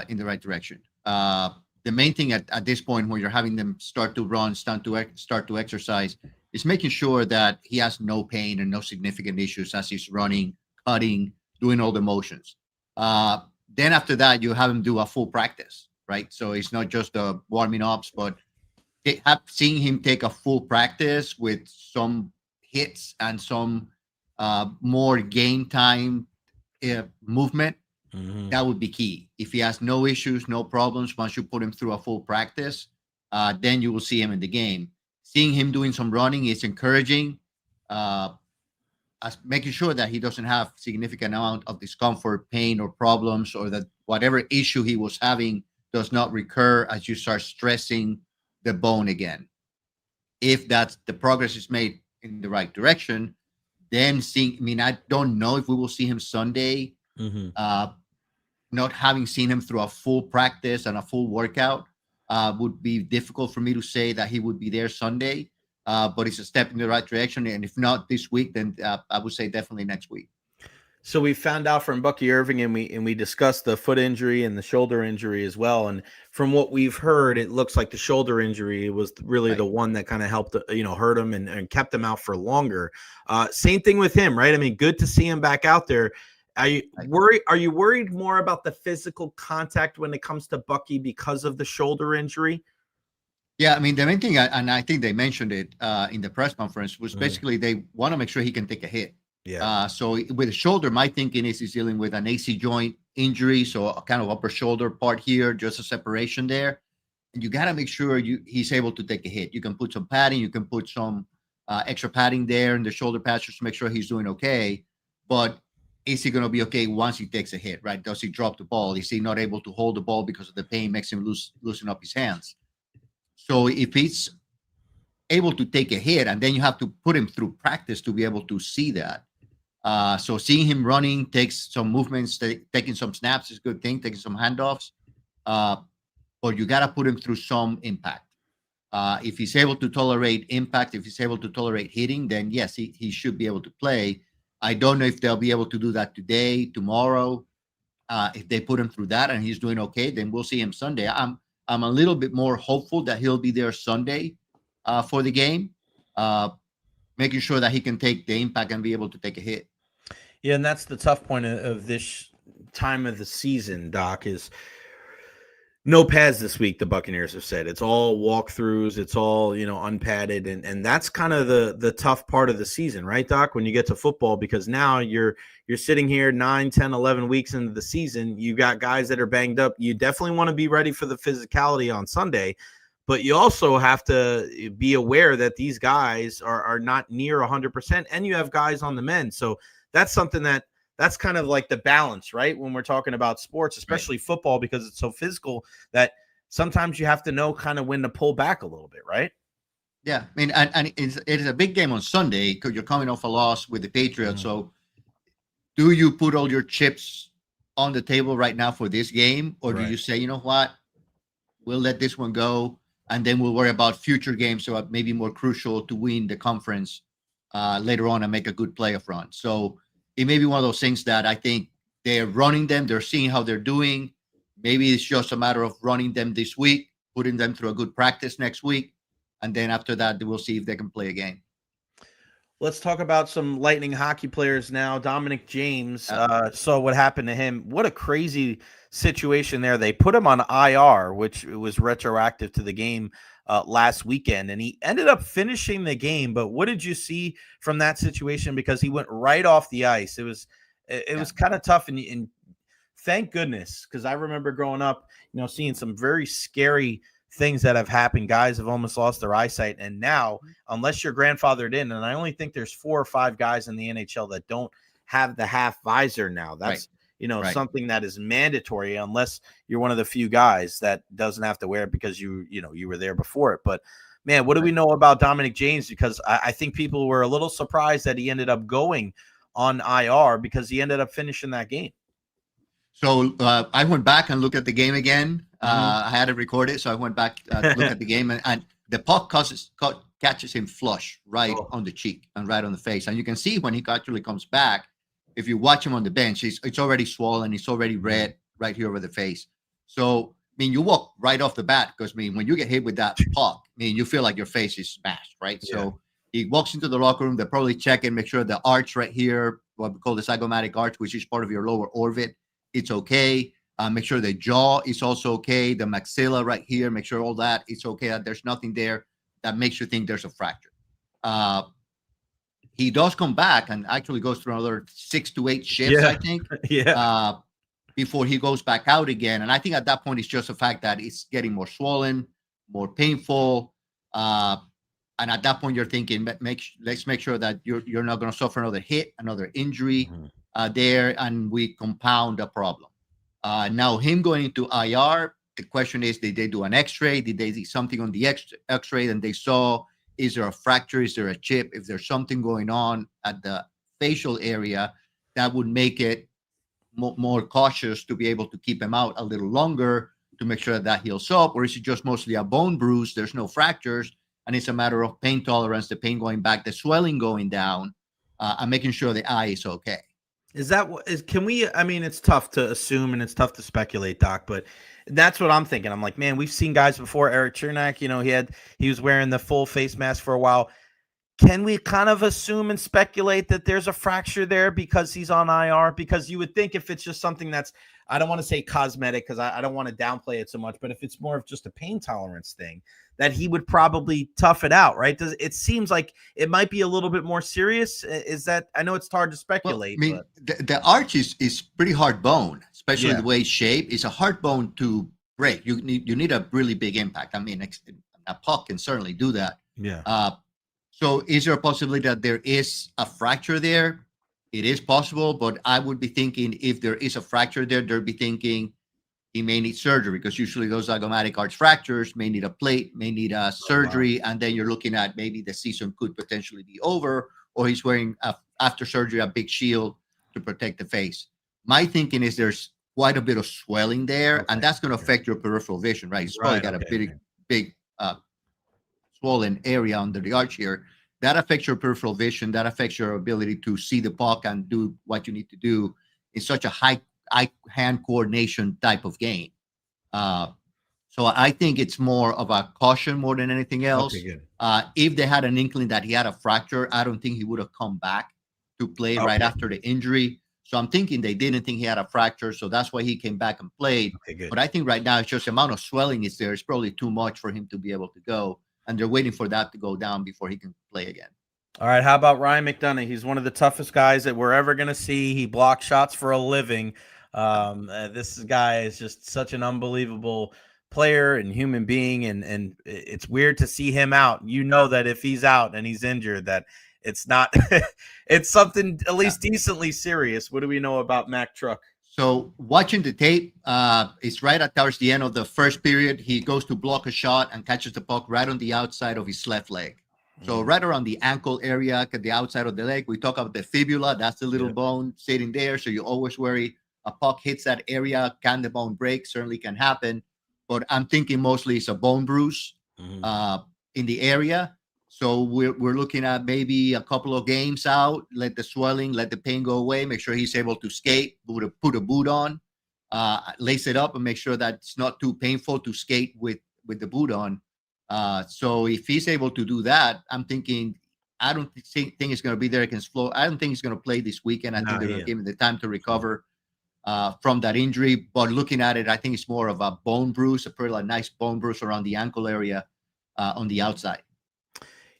in the right direction. The main thing at this point when you're having them start to run, start to exercise, is making sure that he has no pain and no significant issues as he's running, cutting, doing all the motions. Then after that, you have him do a full practice, right? So it's not just warming ups, but seeing him take a full practice with some hits and some more game time movement, that would be key. If he has no issues, no problems, once you put him through a full practice, then you will see him in the game. Seeing him doing some running is encouraging, as making sure that he doesn't have significant amount of discomfort, pain, or problems, or that whatever issue he was having does not recur as you start stressing the bone again. If that's the progress is made in the right direction, then I don't know if we will see him Sunday. Not having seen him through a full practice and a full workout would be difficult for me to say that he would be there Sunday, but it's a step in the right direction. And if not this week, then I would say definitely next week. So we found out from Bucky Irving, and we discussed the foot injury and the shoulder injury as well. And from what we've heard, it looks like the shoulder injury was really the one that kind of helped, hurt him and kept him out for longer. Same thing with him, right? I mean, good to see him back out there. Are you worried more about the physical contact when it comes to Bucky because of the shoulder injury? Yeah, I mean, the main thing, and I think they mentioned it in the press conference, was basically they want to make sure he can take a hit. Yeah. So with the shoulder, my thinking is he's dealing with an AC joint injury, so a kind of upper shoulder part here, just a separation there. And you got to make sure he's able to take a hit. You can put some padding, you can put some extra padding there in the shoulder pads just to make sure he's doing okay. But is he going to be okay once he takes a hit, right? Does he drop the ball? Is he not able to hold the ball because of the pain makes him loosen up his hands? So if he's able to take a hit, and then you have to put him through practice to be able to see that. So seeing him running, takes some movements, taking some snaps is a good thing, taking some handoffs. But you got to put him through some impact. If he's able to tolerate impact, if he's able to tolerate hitting, then yes, he should be able to play. I don't know if they'll be able to do that today, tomorrow. If they put him through that and he's doing okay, then we'll see him Sunday. I'm a little bit more hopeful that he'll be there Sunday for the game, making sure that he can take the impact and be able to take a hit. Yeah, and that's the tough point of this time of the season, Doc, is No pads this week, the Buccaneers have said. It's all walkthroughs, it's all, unpadded, and that's kind of the tough part of the season, right, Doc? When you get to football, because now you're sitting here 9, 10, 11 weeks into the season, you got guys that are banged up. You definitely want to be ready for the physicality on Sunday, but you also have to be aware that these guys are not near 100%, and you have guys on the mend. So that's something that's kind of like the balance, right? When we're talking about sports, especially football, because it's so physical that sometimes you have to know kind of when to pull back a little bit, right? Yeah, I mean, and it is a big game on Sunday because you're coming off a loss with the Patriots. So do you put all your chips on the table right now for this game? Or do you say, you know what, we'll let this one go, and then we'll worry about future games, so maybe more crucial to win the conference later on and make a good playoff run. So it may be one of those things that I think they're running them. They're seeing how they're doing. Maybe it's just a matter of running them this week, putting them through a good practice next week. And then after that, we'll see if they can play a game. Let's talk about some Lightning hockey players now. Dominic James, saw what happened to him. What a crazy situation there. They put him on IR, which was retroactive to the game last weekend, and he ended up finishing the game. But what did you see from that situation? Because he went right off the ice. It was kind of tough, and thank goodness, because I remember growing up, seeing some very scary things that have happened. Guys have almost lost their eyesight, and now, unless you're grandfathered in, and I only think there's 4 or 5 guys in the NHL that don't have the half visor now. That's something that is mandatory, unless you're one of the few guys that doesn't have to wear it because you were there before it. But man, what do we know about Dominic James? Because I think people were a little surprised that he ended up going on IR because he ended up finishing that game. So I went back and looked at the game again. I had it recorded, so I went back to look at the game, and the puck catches him flush right on the cheek and right on the face. And you can see when he actually comes back, if you watch him on the bench, it's already swollen. It's already red right here over the face. So, I mean, you walk right off the bat because, when you get hit with that puck, you feel like your face is smashed, right? Yeah. So he walks into the locker room. They probably check and make sure the arch right here, what we call the zygomatic arch, which is part of your lower orbit, it's okay. Make sure the jaw is also okay. The maxilla right here, make sure all that it's okay. That there's nothing there that makes you think there's a fracture. He does come back and actually goes through another 6 to 8 shifts, I think, before he goes back out again. And I think at that point, it's just the fact that it's getting more swollen, more painful. And at that point, you're thinking, let's make sure that you're not going to suffer another hit, another injury there, and we compound the problem. Now, him going into IR, the question is, did they do an X-ray? Did they see something on the X-ray and they saw, is there a fracture? Is there a chip? If there's something going on at the facial area, that would make it more cautious to be able to keep him out a little longer to make sure that heals up. Or is it just mostly a bone bruise? There's no fractures, and it's a matter of pain tolerance, the pain going back, the swelling going down, and making sure the eye is okay. It's tough to assume and it's tough to speculate, Doc, but that's what I'm thinking. I'm like, man, we've seen guys before. Eric Chernak, he was wearing the full face mask for a while. Can we kind of assume and speculate that there's a fracture there because he's on IR? Because you would think if it's just something that's, I don't want to say cosmetic because I don't want to downplay it so much, but if it's more of just a pain tolerance thing, that he would probably tough it out, right? It seems like it might be a little bit more serious. Is that, I know it's hard to speculate. Well, the arch is pretty hard bone, especially the way it's shaped. It's a hard bone to break. You need a really big impact. A puck can certainly do that. Yeah. So is there a possibility that there is a fracture there? It is possible, but I would be thinking if there is a fracture there, they'd be thinking he may need surgery, because usually those zygomatic arch fractures may need a plate, may need a surgery, and then you're looking at maybe the season could potentially be over, or he's wearing, after surgery, a big shield to protect the face. My thinking is there's quite a bit of swelling there, and that's going to affect your peripheral vision, right? It's probably got a big swollen area under the arch here. That affects your peripheral vision. That affects your ability to see the puck and do what you need to do in such a high hand coordination type of game. So I think it's more of a caution more than anything else. Okay, if they had an inkling that he had a fracture, I don't think he would have come back to play right after the injury. So I'm thinking they didn't think he had a fracture, so that's why he came back and played. Okay, good. But I think right now it's just the amount of swelling is there. It's probably too much for him to be able to go, and they're waiting for that to go down before he can play again. All right, how about Ryan McDonough? He's one of the toughest guys that we're ever going to see. He blocks shots for a living. This guy is just such an unbelievable player and human being, and it's weird to see him out. You know that if he's out and he's injured, that it's not it's something at least decently serious. What do we know about Mac Truck? So watching the tape, it's right at towards the end of the first period. He goes to block a shot and catches the puck right on the outside of his left leg. So right around the ankle area, at the outside of the leg. We talk about the fibula. That's the little bone sitting there. So you always worry a puck hits that area. Can the bone break? Certainly can happen. But I'm thinking mostly it's a bone bruise in the area. So we're looking at maybe a couple of games out, let the swelling, let the pain go away, make sure he's able to skate, put a boot on, lace it up, and make sure that it's not too painful to skate with the boot on. So if he's able to do that, I'm thinking I don't think he's going to be there against Florida. I don't think he's going to play this weekend. I think they're going to give him the time to recover from that injury. But looking at it, I think it's more of a bone bruise, a pretty nice bone bruise around the ankle area on the outside.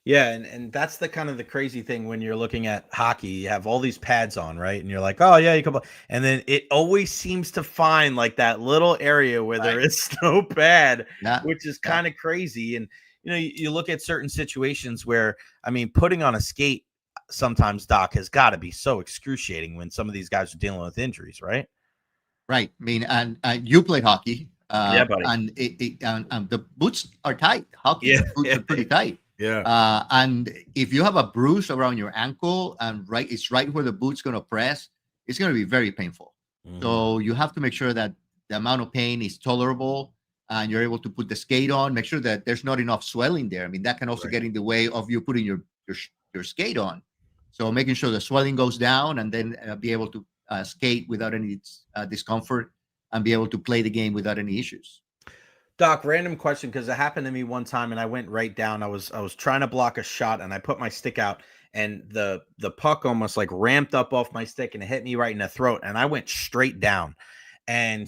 Yeah, and that's the kind of the crazy thing when you're looking at hockey. You have all these pads on, right? And you're like, oh, yeah, you can play. And then it always seems to find like that little area where there is no pad, which is kind of crazy. And, you know, you look at certain situations where, I mean, putting on a skate sometimes, Doc, has got to be so excruciating when some of these guys are dealing with injuries, right? Right. I mean, and you played hockey. Yeah, buddy. And the boots are tight. Hockey boots are pretty tight. Yeah. And if you have a bruise around your ankle and it's right where the boot's going to press, it's going to be very painful. So you have to make sure that the amount of pain is tolerable and you're able to put the skate on, make sure that there's not enough swelling there. I mean, that can also get in the way of you putting your skate on. So making sure the swelling goes down and then be able to skate without any discomfort and be able to play the game without any issues. Doc, random question, because it happened to me one time and I went right down. I was trying to block a shot and I put my stick out and the puck almost like ramped up off my stick and it hit me right in the throat and I went straight down. And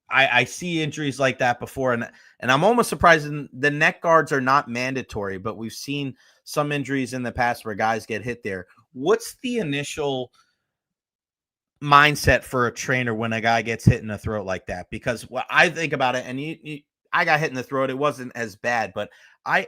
I see injuries like that before, and I'm almost surprised the neck guards are not mandatory, but we've seen some injuries in the past where guys get hit there. What's the initial mindset for a trainer when a guy gets hit in the throat like that? Because I think about it, and I got hit in the throat. It wasn't as bad, but I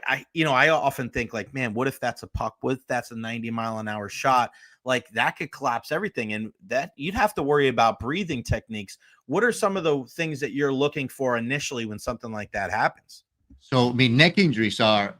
often think like, man, what if that's a puck? What if that's a 90-mile-an-hour shot? Like that could collapse everything, and that you'd have to worry about breathing techniques. What are some of the things that you're looking for initially when something like that happens? So, I mean, neck injuries are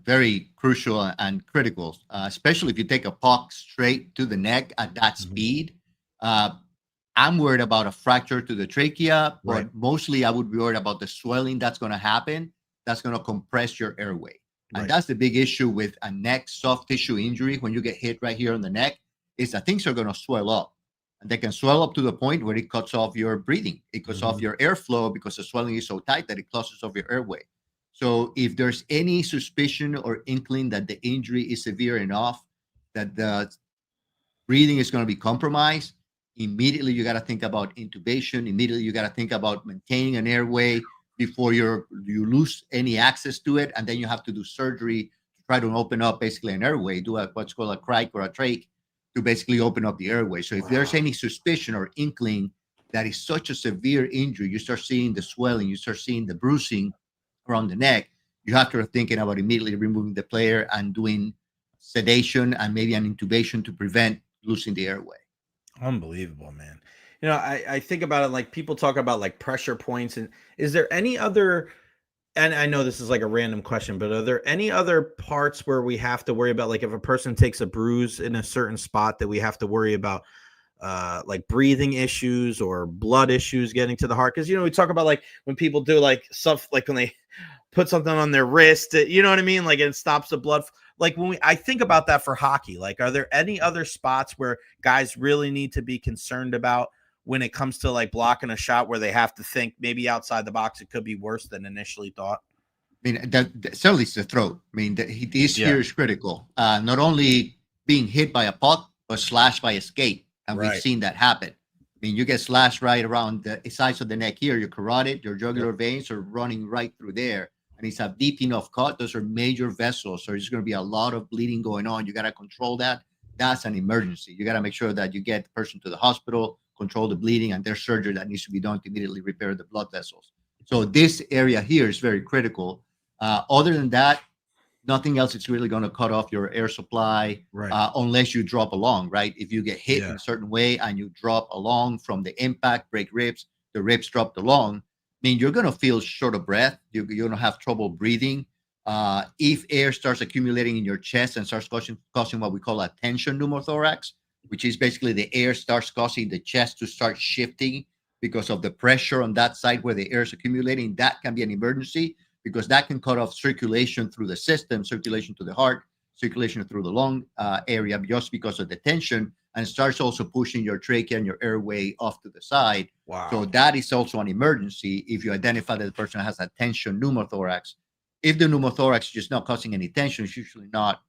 very crucial and critical, especially if you take a puck straight to the neck at that speed. I'm worried about a fracture to the trachea, but mostly I would be worried about the swelling that's going to happen. That's going to compress your airway. And that's the big issue with a neck soft tissue injury. When you get hit right here on the neck, is that things are going to swell up. And they can swell up to the point where it cuts off your breathing. It cuts off your airflow because the swelling is so tight that it closes off your airway. So if there's any suspicion or inkling that the injury is severe enough that the breathing is going to be compromised, immediately you got to think about intubation. Immediately you got to think about maintaining an airway before you lose any access to it, and then you have to do surgery to try to open up basically an airway, do what's called a crike or a trach to basically open up the airway. So if there's any suspicion or inkling that is such a severe injury, you start seeing the swelling, you start seeing the bruising around the neck, you have to start thinking about immediately removing the player and doing sedation and maybe an intubation to prevent losing the airway. Unbelievable, man. You know, I think about it like people talk about like pressure points. And is there any other, and I know this is like a random question, but are there any other parts where we have to worry about, like if a person takes a bruise in a certain spot that we have to worry about like breathing issues or blood issues getting to the heart? Because, you know, we talk about like when people do like stuff, like when they put something on their wrist, you know what I mean? Like it stops the blood. Like when I think about that for hockey, like, are there any other spots where guys really need to be concerned about when it comes to like blocking a shot where they have to think maybe outside the box, it could be worse than initially thought? I mean, certainly it's the throat. I mean, this here is critical. Not only being hit by a puck or slashed by a skate. And Right. we've seen that happen. I mean, you get slashed right around the sides of the neck here, your carotid, your jugular veins are running right through there. And it's a deep enough cut. Those are major vessels. So there's going to be a lot of bleeding going on. You got to control that. That's an emergency. You got to make sure that you get the person to the hospital, control the bleeding, and there's surgery that needs to be done to immediately repair the blood vessels. So this area here is very critical. Other than that, nothing else is really going to cut off your air supply, Right. unless you drop along, right? If you get hit in a certain way and you drop along from the impact, break ribs, the ribs dropped along, I mean, you're going to feel short of breath. You're going to have trouble breathing. If air starts accumulating in your chest and starts causing what we call a tension pneumothorax, which is basically the air starts causing the chest to start shifting because of the pressure on that side where the air is accumulating, that can be an emergency, because that can cut off circulation through the system, circulation to the heart, circulation through the lung area, just because of the tension, and starts also pushing your trachea and your airway off to the side. Wow. So that is also an emergency if you identify that the person has a tension pneumothorax. If the pneumothorax is just not causing any tension, it's usually not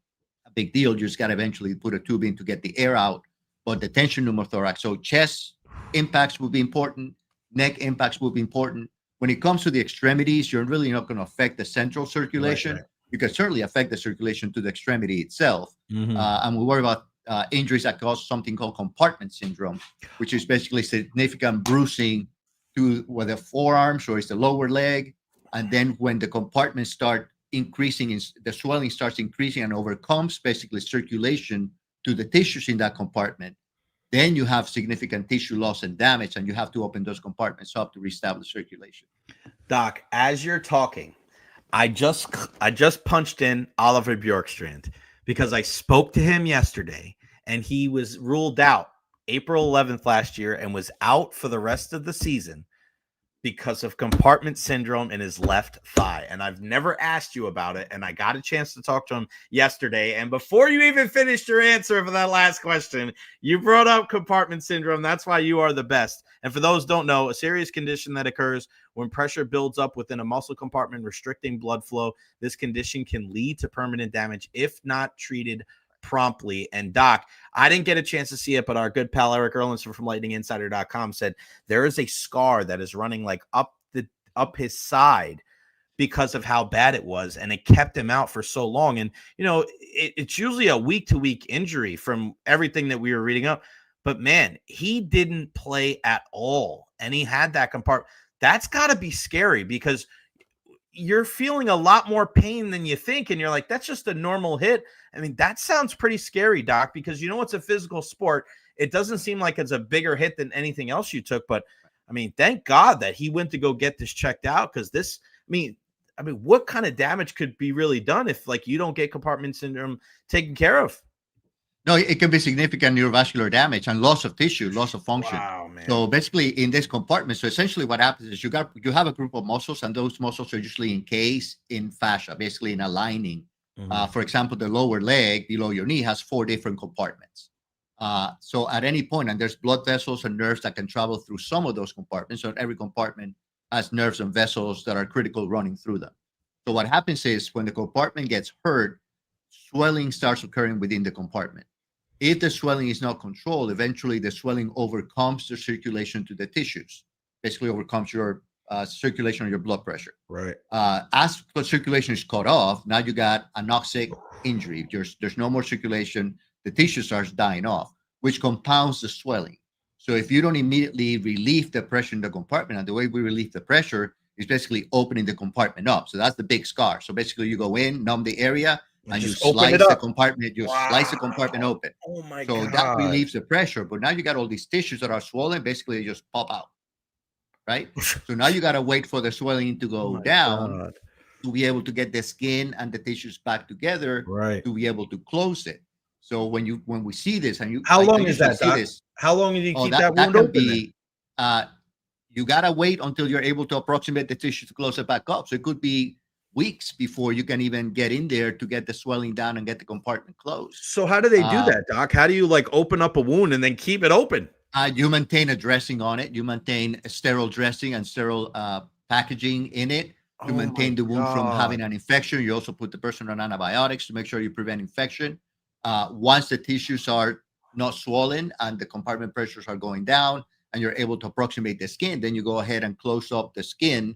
a big deal. You just got to eventually put a tube in to get the air out. But the tension pneumothorax, so chest impacts will be important, neck impacts will be important. When it comes to the extremities, you're really not going to affect the central circulation. Right. You can certainly affect the circulation to the extremity itself. Mhm. And we worry about injuries that cause something called compartment syndrome, which is basically significant bruising to whether forearms or it's the lower leg. And then when the compartments start increasing, the swelling starts increasing and overcomes basically circulation to the tissues in that compartment, then you have significant tissue loss and damage, and you have to open those compartments up to reestablish circulation. Doc, as you're talking, I just punched in Oliver Bjorkstrand because I spoke to him yesterday, and he was ruled out April 11th last year and was out for the rest of the season because of compartment syndrome in his left thigh. And I've never asked you about it, and I got a chance to talk to him yesterday. And before you even finished your answer for that last question, you brought up compartment syndrome. That's why you are the best. And for those who don't know, a serious condition that occurs when pressure builds up within a muscle compartment, restricting blood flow. This condition can lead to permanent damage if not treated promptly. And Doc, I didn't get a chance to see it, but our good pal Eric Erlinson from lightninginsider.com said there is a scar that is running like up his side because of how bad it was, and it kept him out for so long. And you know, it's usually a week-to-week injury from everything that we were reading up, but man, he didn't play at all, and he had that compartment. That's got to be scary because you're feeling a lot more pain than you think, and you're like, that's just a normal hit. I mean, that sounds pretty scary, Doc, because you know it's a physical sport. It doesn't seem like it's a bigger hit than anything else you took, but I mean, thank God that he went to go get this checked out, because this, I mean, what kind of damage could be really done if like you don't get compartment syndrome taken care of? No, it can be significant neurovascular damage and loss of tissue, loss of function. Wow, man. So basically in this compartment, so essentially what happens is you have a group of muscles, and those muscles are usually encased in fascia, basically in a lining. For example, the lower leg below your knee has 4 different compartments. So at any point, and there's blood vessels and nerves that can travel through some of those compartments. So every compartment has nerves and vessels that are critical running through them. So what happens is when the compartment gets hurt, swelling starts occurring within the compartment. If the swelling is not controlled, eventually the swelling overcomes the circulation to the tissues, basically overcomes your circulation or your blood pressure. Right. As the circulation is cut off, now you got anoxic injury. There's no more circulation. The tissue starts dying off, which compounds the swelling. So if you don't immediately relieve the pressure in the compartment, and the way we relieve the pressure is basically opening the compartment up. So that's the big scar. So basically you go in, numb the area, and you slice the compartment, slice the compartment open. Oh my God. So that relieves the pressure, but now you got all these tissues that are swollen, basically they just pop out, right? So now you got to wait for the swelling to go down to be able to get the skin and the tissues back together, right, to be able to close it. So when we see this, and how long is that, Doc? How long do you keep that wound open? You got to wait until you're able to approximate the tissue to close it back up. So it could be weeks before you can even get in there to get the swelling down and get the compartment closed. So how do they do that, Doc? How do you like open up a wound and then keep it open? You maintain a dressing on it. You maintain a sterile dressing and sterile packaging in it to maintain the wound from having an infection. You also put the person on antibiotics to make sure you prevent infection. Once the tissues are not swollen and the compartment pressures are going down and you're able to approximate the skin, then you go ahead and close up the skin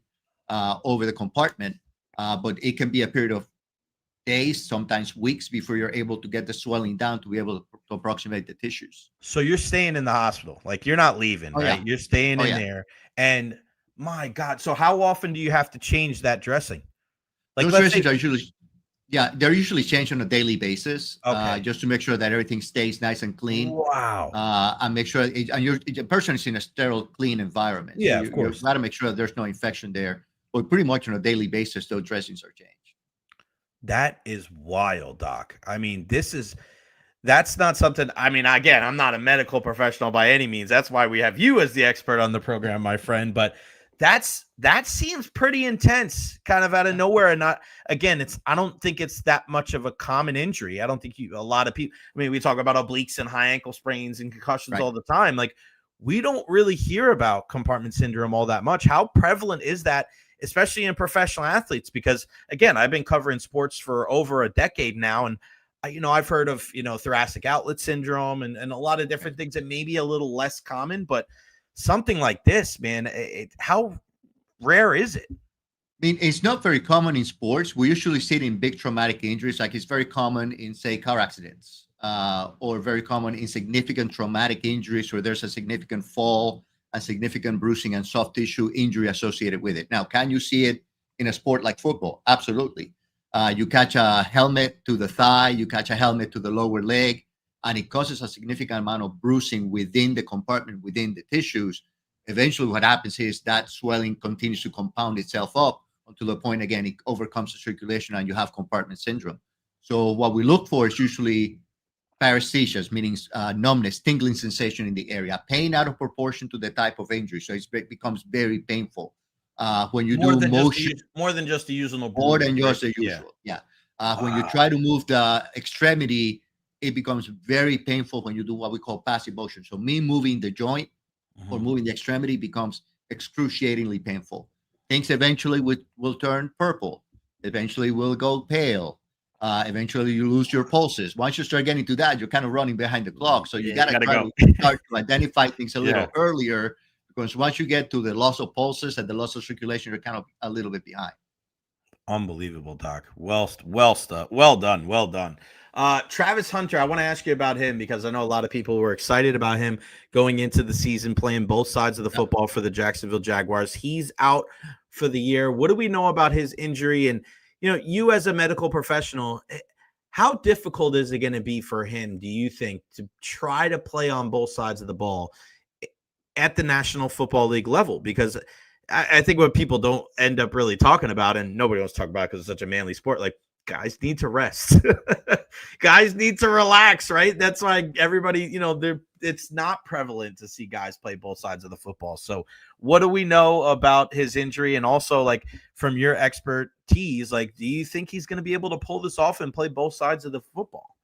over the compartment. But it can be a period of days, sometimes weeks, before you're able to get the swelling down to be able to approximate the tissues. So you're staying in the hospital, like you're not leaving, right? Yeah. You're staying in Yeah. there. And my God, so how often do you have to change that dressing? Like those dressings are usually, they're usually changed on a daily basis, just to make sure that everything stays nice and clean. Wow. And make sure the person is in a sterile, clean environment. Yeah, so of course. You've got to make sure that there's no infection there. But pretty much on a daily basis, those dressings are changed. That is wild, Doc. I mean, that's not something. I mean, again, I'm not a medical professional by any means. That's why we have you as the expert on the program, my friend. But that seems pretty intense, kind of out of nowhere. And not, again, I don't think it's that much of a common injury. I don't think a lot of people, I mean, we talk about obliques and high ankle sprains and concussions all the time. Like, we don't really hear about compartment syndrome all that much. How prevalent is that, especially in professional athletes? Because again, I've been covering sports for over a decade now. And I've heard of, thoracic outlet syndrome and a lot of different things that may be a little less common, but something like this, man, how rare is it? I mean, it's not very common in sports. We usually see it in big traumatic injuries. Like, it's very common in, say, car accidents, or very common in significant traumatic injuries where there's a significant fall and significant bruising and soft tissue injury associated with it. Now, can you see it in a sport like football? Absolutely. You catch a helmet to the thigh, you catch a helmet to the lower leg, and it causes a significant amount of bruising within the compartment, within the tissues. Eventually, what happens is that swelling continues to compound itself up until the point, again, it overcomes the circulation and you have compartment syndrome. So what we look for is usually paresthesias, meaning numbness, tingling sensation in the area, pain out of proportion to the type of injury. So it becomes very painful. When you do motion, more than just the usual, more than just the usual. When you try to move the extremity, it becomes very painful when you do what we call passive motion. So me moving the joint or moving the extremity becomes excruciatingly painful. Things eventually will turn purple. Eventually will go pale. Eventually you lose your pulses. Once you start getting to that, you're kind of running behind the clock. So you gotta try to start to identify things a little earlier, because once you get to the loss of pulses and the loss of circulation, you're kind of a little bit behind. Unbelievable, Doc. Well done. Travis Hunter, I want to ask you about him because I know a lot of people were excited about him going into the season, playing both sides of the football for the Jacksonville Jaguars. He's out for the year. What do we know about his injury? And, you as a medical professional, how difficult is it going to be for him, do you think, to try to play on both sides of the ball at the National Football League level? Because I think what people don't end up really talking about, and nobody wants to talk about because it's such a manly sport, like, guys need to rest. Guys need to relax, right? That's why everybody, it's not prevalent to see guys play both sides of the football. So what do we know about his injury? And also, like, from your expertise, like, do you think he's going to be able to pull this off and play both sides of the football?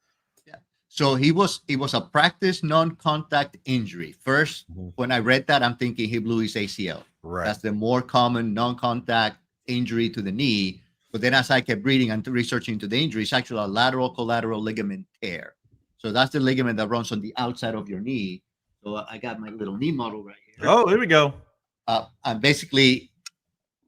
Yeah. So it was a practice non-contact injury. First, when I read that, I'm thinking he blew his ACL. Right. That's the more common non-contact injury to the knee. But then as I kept reading and researching into the injury, it's actually a lateral collateral ligament tear. So that's the ligament that runs on the outside of your knee. So I got my little knee model right here. Oh, here we go. And basically,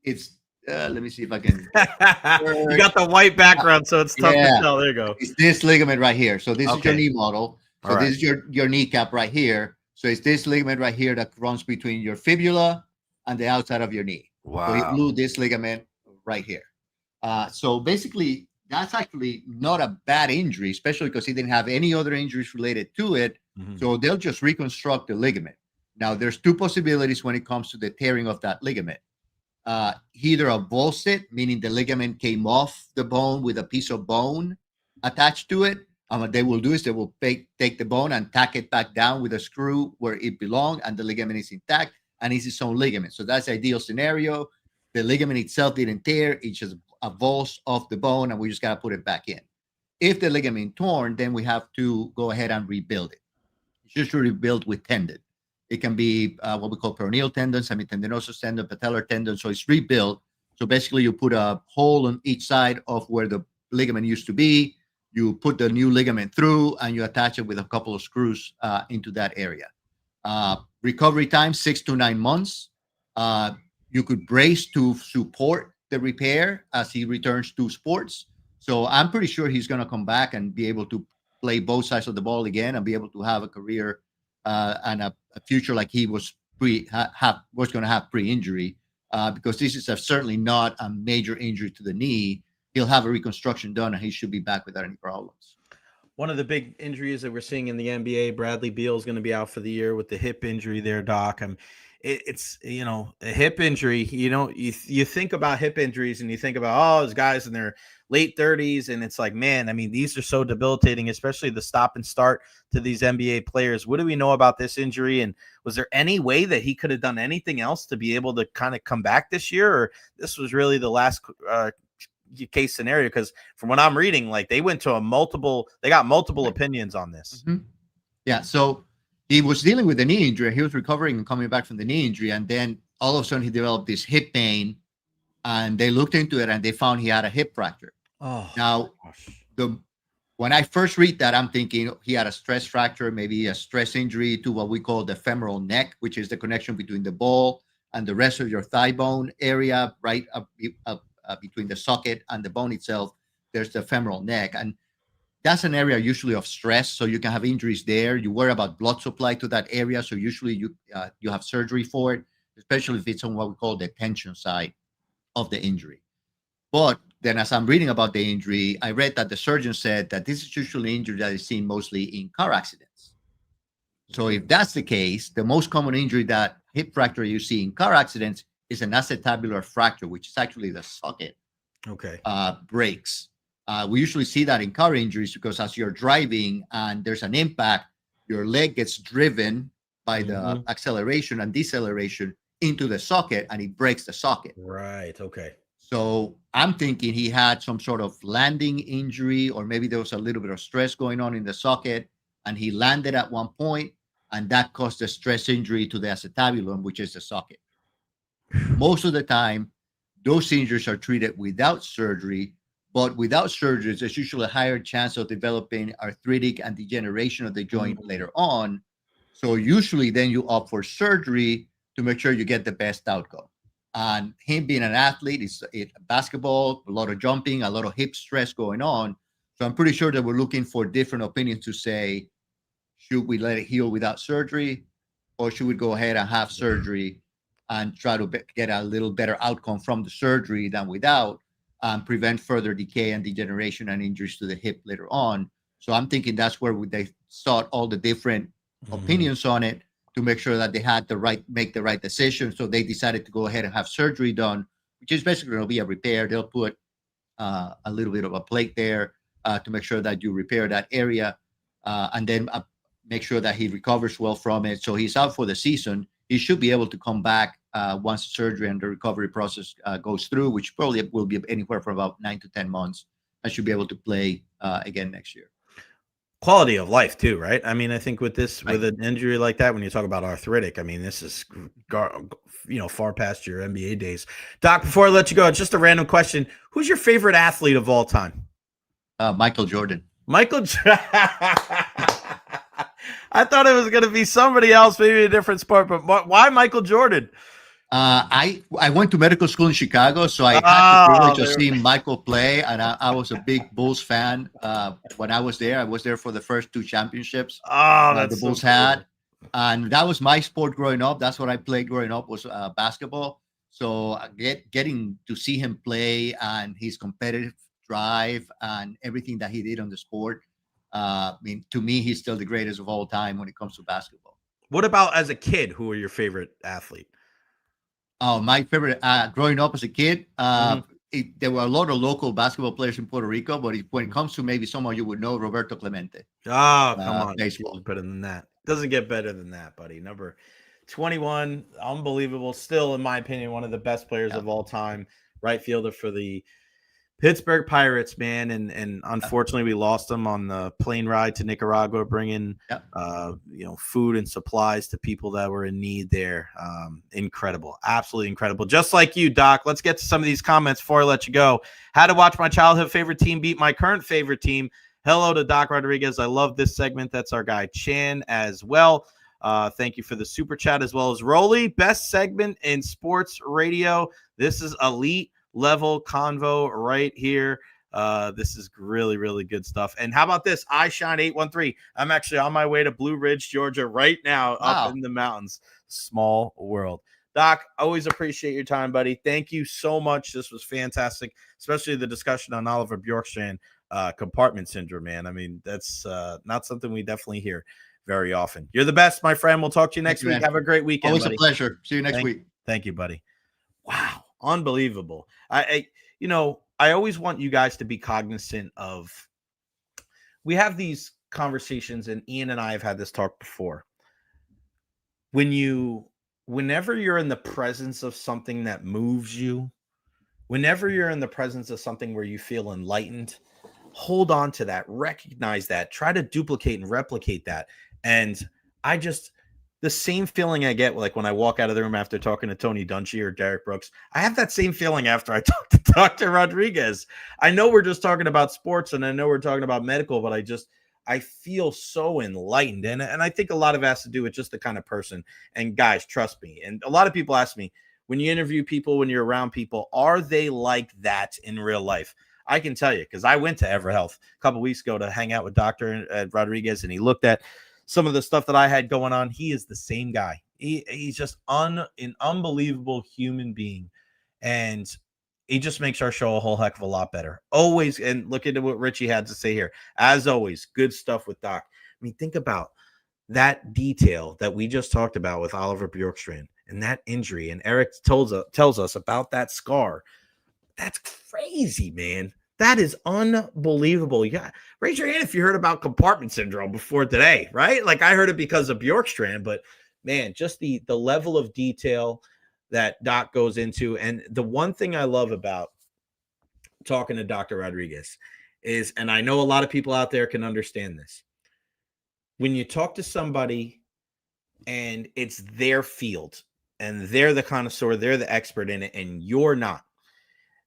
it's, let me see if I can. You got the white background, so it's tough to tell. There you go. It's this ligament right here. So this is your knee model. So this is your kneecap right here. So it's this ligament right here that runs between your fibula and the outside of your knee. Wow. So he blew this ligament right here. So basically, that's actually not a bad injury, especially because he didn't have any other injuries related to it. So they'll just reconstruct the ligament. Now, there's two possibilities when it comes to the tearing of that ligament. Either a volcet, meaning the ligament came off the bone with a piece of bone attached to it. What they will do is they will take the bone and tack it back down with a screw where it belongs, and the ligament is intact and it's its own ligament. So that's the ideal scenario. The ligament itself didn't tear. It's just a volse off the bone, and we just got to put it back in. If the ligament torn, then we have to go ahead and rebuild it. It's usually rebuilt with tendon. It can be what we call peroneal tendon, semitendinosus tendon, patellar tendon. So it's rebuilt. So basically, you put a hole on each side of where the ligament used to be. you put the new ligament through, and you attach it with a couple of screws into that area. Recovery time, 6 to 9 months. You could brace to support the repair as he returns to sports. So I'm pretty sure he's going to come back and be able to play both sides of the ball again and be able to have a career and a future like he was going to have pre-injury, because this is certainly not a major injury to the knee. He'll have a reconstruction done, and he should be back without any problems. One of the big injuries that we're seeing in the NBA, Bradley Beal is going to be out for the year with the hip injury there, Doc. It's a hip injury. You think about hip injuries and you think about, those guys in their late 30s, and it's like, man, I mean, these are so debilitating, especially the stop and start to these NBA players. What do we know about this injury? And was there any way that he could have done anything else to be able to kind of come back this year, or this was really the last case scenario? Because from what I'm reading, like they got multiple opinions on this. Mm-hmm. Yeah. So he was dealing with a knee injury. He was recovering and coming back from the knee injury. And then all of a sudden he developed this hip pain, and they looked into it and they found he had a hip fracture. Oh, now when I first read that, I'm thinking he had a stress fracture, maybe a stress injury to what we call the femoral neck, which is the connection between the ball and the rest of your thigh bone area, right up between the socket and the bone itself. There's the femoral neck, and that's an area usually of stress, so you can have injuries there. You worry about blood supply to that area, so usually you have surgery for it, especially if it's on what we call the tension side of the injury. But then as I'm reading about the injury, I read that the surgeon said that this is usually an injury that is seen mostly in car accidents. So if that's the case, the most common injury, that hip fracture you see in car accidents, is an acetabular fracture, which is actually the socket breaks. We usually see that in car injuries because as you're driving and there's an impact, your leg gets driven by the acceleration and deceleration into the socket, and it breaks the socket. Right. Okay. So I'm thinking he had some sort of landing injury, or maybe there was a little bit of stress going on in the socket, and he landed at one point, and that caused a stress injury to the acetabulum, which is the socket. Most of the time, those injuries are treated without surgery, but without surgery, there's usually a higher chance of developing arthritic and degeneration of the joint later on. So usually then you opt for surgery to make sure you get the best outcome. And him being an athlete, it's basketball, a lot of jumping, a lot of hip stress going on. So I'm pretty sure that we're looking for different opinions to say, should we let it heal without surgery, or should we go ahead and have surgery and try to get a little better outcome from the surgery than without, and prevent further decay and degeneration and injuries to the hip later on. So I'm thinking that's where they sought all the different opinions on it to make sure that they had make the right decision. So they decided to go ahead and have surgery done, which is basically going to be a repair. They'll put a little bit of a plate there to make sure that you repair that area, and then make sure that he recovers well from it. So he's out for the season. He should be able to come back once the surgery and the recovery process goes through, which probably will be anywhere from about 9 to 10 months. I should be able to play again next year. Quality of life too, right? I mean, I think with an injury like that, when you talk about arthritic, I mean, this is far past your NBA days. Doc, before I let you go, just a random question: who's your favorite athlete of all time? Michael Jordan. I thought it was going to be somebody else, maybe a different sport, but why Michael Jordan? I went to medical school in Chicago, so I had the privilege of seeing Michael play, and I was a big Bulls fan when I was there. I was there for the first 2 championships the Bulls had, and that was my sport growing up. That's what I played growing up, was basketball. So getting to see him play and his competitive drive and everything that he did on the sport, I mean, to me, he's still the greatest of all time when it comes to basketball. What about as a kid? Who were your favorite athlete? Oh, my favorite growing up as a kid, there were a lot of local basketball players in Puerto Rico, but when it comes to maybe someone you would know, Roberto Clemente. Oh, come on. Baseball. Better than that. Doesn't get better than that, buddy. Number 21, unbelievable. Still, in my opinion, one of the best players of all time. Right fielder for the Pittsburgh Pirates, man, and unfortunately we lost him on the plane ride to Nicaragua, bringing food and supplies to people that were in need there. Incredible, absolutely incredible. Just like you, Doc. Let's get to some of these comments before I let you go. How to watch my childhood favorite team beat my current favorite team. Hello to Doc Rodriguez. I love this segment. That's our guy Chan as well. Thank you for the super chat, as well as Rolly. Best segment in sports radio. This is elite level convo right here. This is really, really good stuff. And how about this? I Shine 813. I'm actually on my way to Blue Ridge, Georgia right now, up in the mountains. Small world. Doc, always appreciate your time, buddy. Thank you so much. This was fantastic, especially the discussion on Oliver Bjorkstrand compartment syndrome, man. I mean, that's not something we definitely hear very often. You're the best, my friend. We'll talk to you next week. Have a great weekend. Always buddy. A pleasure. See you next week. Thank you, buddy. Wow. Unbelievable. I always want you guys to be cognizant of, we have these conversations, and Ian and I have had this talk before. Whenever you're in the presence of something that moves you, whenever you're in the presence of something where you feel enlightened, hold on to that, recognize that, try to duplicate and replicate that. And the same feeling I get like when I walk out of the room after talking to Tony Dungy or Derek Brooks, I have that same feeling after I talk to Dr. Rodriguez. I know we're just talking about sports, and I know we're talking about medical, but I feel so enlightened. And I think a lot of it has to do with just the kind of person. And guys, trust me. And a lot of people ask me, when you interview people, when you're around people, are they like that in real life? I can tell you, because I went to Evara Health a couple of weeks ago to hang out with Dr. Rodriguez, and he looked at some of the stuff that I had going on. He is the same guy. He's just an unbelievable human being. And he just makes our show a whole heck of a lot better. Always. And look at what Richie had to say here. As always, good stuff with Doc. I mean, think about that detail that we just talked about with Oliver Bjorkstrand and that injury. And Eric tells us about that scar. That's crazy, man. That is unbelievable. Yeah. Raise your hand if you heard about compartment syndrome before today, right? Like, I heard it because of Bjorkstrand, but man, just the level of detail that Doc goes into. And the one thing I love about talking to Dr. Rodriguez is, and I know a lot of people out there can understand this, when you talk to somebody and it's their field and they're the connoisseur, they're the expert in it, and you're not,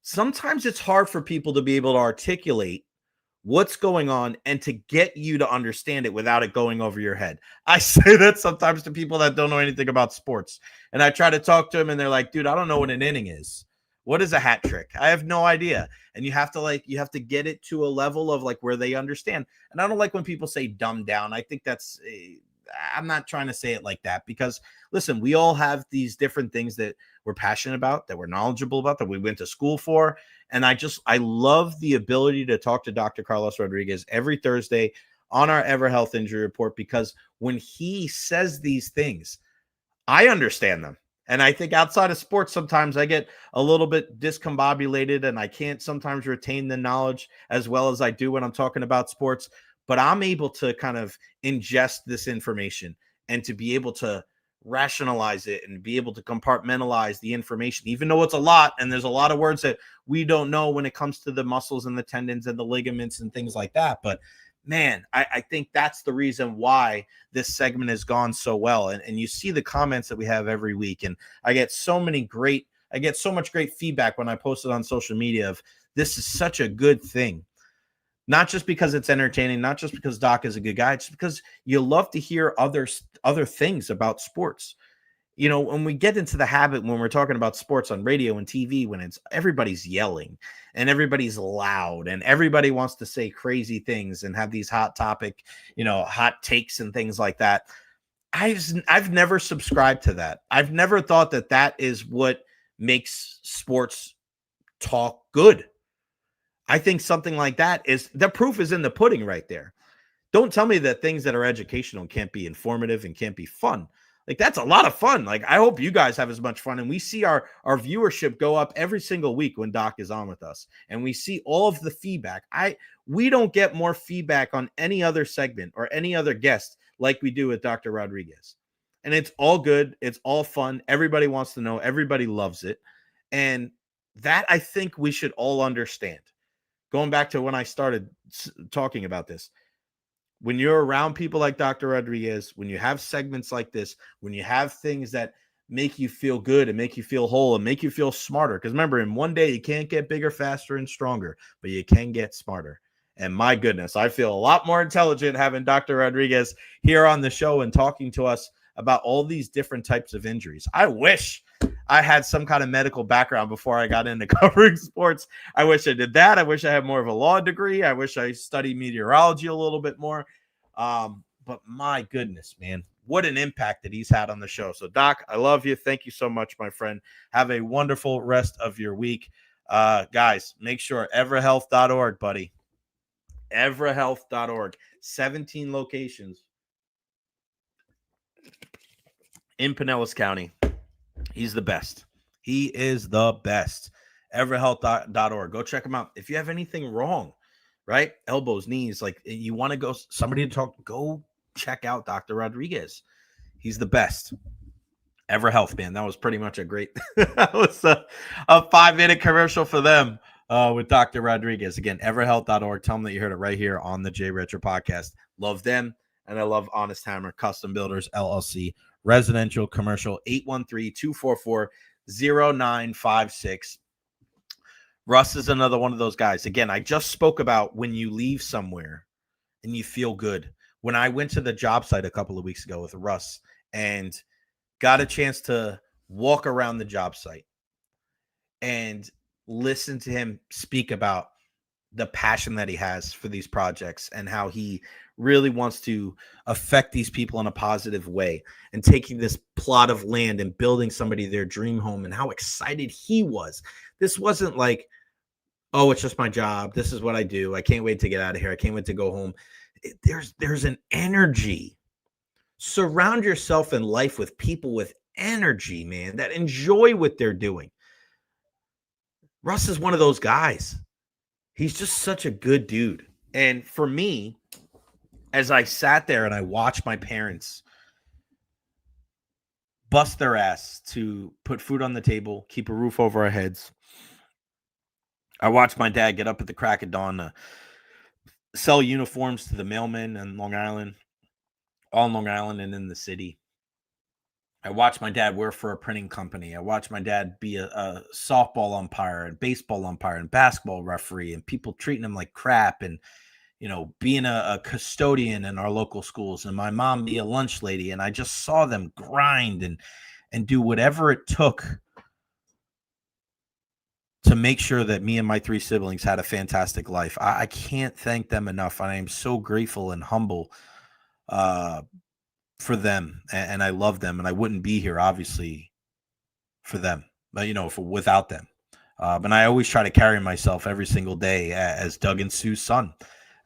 sometimes it's hard for people to be able to articulate what's going on and to get you to understand it without it going over your head. I say that sometimes to people that don't know anything about sports, and I try to talk to them and they're like, dude, I don't know what an inning is. What is a hat trick? I have no idea. And you have to get it to a level of like where they understand. And I don't like when people say dumb down. I think I'm not trying to say it like that, because listen, we all have these different things that we're passionate about, that we're knowledgeable about, that we went to school for. And I love the ability to talk to Dr. Carlos Rodriguez every Thursday on our Evara Health Injury Report, because when he says these things, I understand them. And I think outside of sports, sometimes I get a little bit discombobulated and I can't sometimes retain the knowledge as well as I do when I'm talking about sports. But I'm able to kind of ingest this information and to be able to rationalize it and be able to compartmentalize the information, even though it's a lot. And there's a lot of words that we don't know when it comes to the muscles and the tendons and the ligaments and things like that. But man, I think that's the reason why this segment has gone so well. And you see the comments that we have every week. And I get so much great feedback when I post it on social media of, this is such a good thing. Not just because it's entertaining, not just because Doc is a good guy, it's because you love to hear other things about sports. You know, when we get into the habit, when we're talking about sports on radio and TV, when everybody's yelling and everybody's loud and everybody wants to say crazy things and have these hot takes and things like that. I've never subscribed to that. I've never thought that is what makes sports talk good. I think something like that the proof is in the pudding right there. Don't tell me that things that are educational can't be informative and can't be fun. Like, that's a lot of fun. Like, I hope you guys have as much fun. And we see our viewership go up every single week when Doc is on with us. And we see all of the feedback. We don't get more feedback on any other segment or any other guest like we do with Dr. Rodriguez. And it's all good. It's all fun. Everybody wants to know. Everybody loves it. And that, I think we should all understand. Going back to when I started talking about this, when you're around people like Dr. Rodriguez, when you have segments like this, when you have things that make you feel good and make you feel whole and make you feel smarter, because remember, in one day you can't get bigger, faster, and stronger, but you can get smarter. And my goodness, I feel a lot more intelligent having Dr. Rodriguez here on the show and talking to us about all these different types of injuries. I wish I had some kind of medical background before I got into covering sports. I wish I did that. I wish I had more of a law degree. I wish I studied meteorology a little bit more. But my goodness, man, what an impact that he's had on the show. So, Doc, I love you. Thank you so much, my friend. Have a wonderful rest of your week. Guys, make sure everahealth.org, buddy. everahealth.org. 17 locations in Pinellas County. He's the best. He is the best. everahealth.org. Go check him out. If you have anything wrong, right? Elbows, knees, like you want to go somebody to talk, go check out Dr. Rodriguez. He's the best. EverHealth, man. That was pretty much a great that was a 5-minute commercial for them with Dr. Rodriguez. Again, everhealth.org. Tell them that you heard it right here on the Jay Recher podcast. Love them, and I love Honest Hammer Custom Builders LLC. Residential, commercial, 813-244-0956. Russ is another one of those guys. Again, I just spoke about when you leave somewhere and you feel good. When I went to the job site a couple of weeks ago with Russ and got a chance to walk around the job site and listen to him speak about the passion that he has for these projects and how he really wants to affect these people in a positive way and taking this plot of land and building somebody their dream home and how excited he was. This wasn't like, oh, it's just my job. This is what I do. I can't wait to get out of here. I can't wait to go home. There's an energy. Surround yourself in life with people with energy, man, that enjoy what they're doing. Russ is one of those guys. He's just such a good dude. And for me, as I sat there and I watched my parents bust their ass to put food on the table, keep a roof over our heads, I watched my dad get up at the crack of dawn to sell uniforms to the mailmen in Long Island, all Long Island and in the city. I watched my dad work for a printing company. I watched my dad be a softball umpire and baseball umpire and basketball referee and people treating him like crap and, you know, being a custodian in our local schools and my mom be a lunch lady. And I just saw them grind and do whatever it took to make sure that me and my 3 siblings had a fantastic life. I can't thank them enough. And I am so grateful and humble for them. And I love them. And I wouldn't be here, obviously, for them, but, you know, without them. And I always try to carry myself every single day as Doug and Sue's son.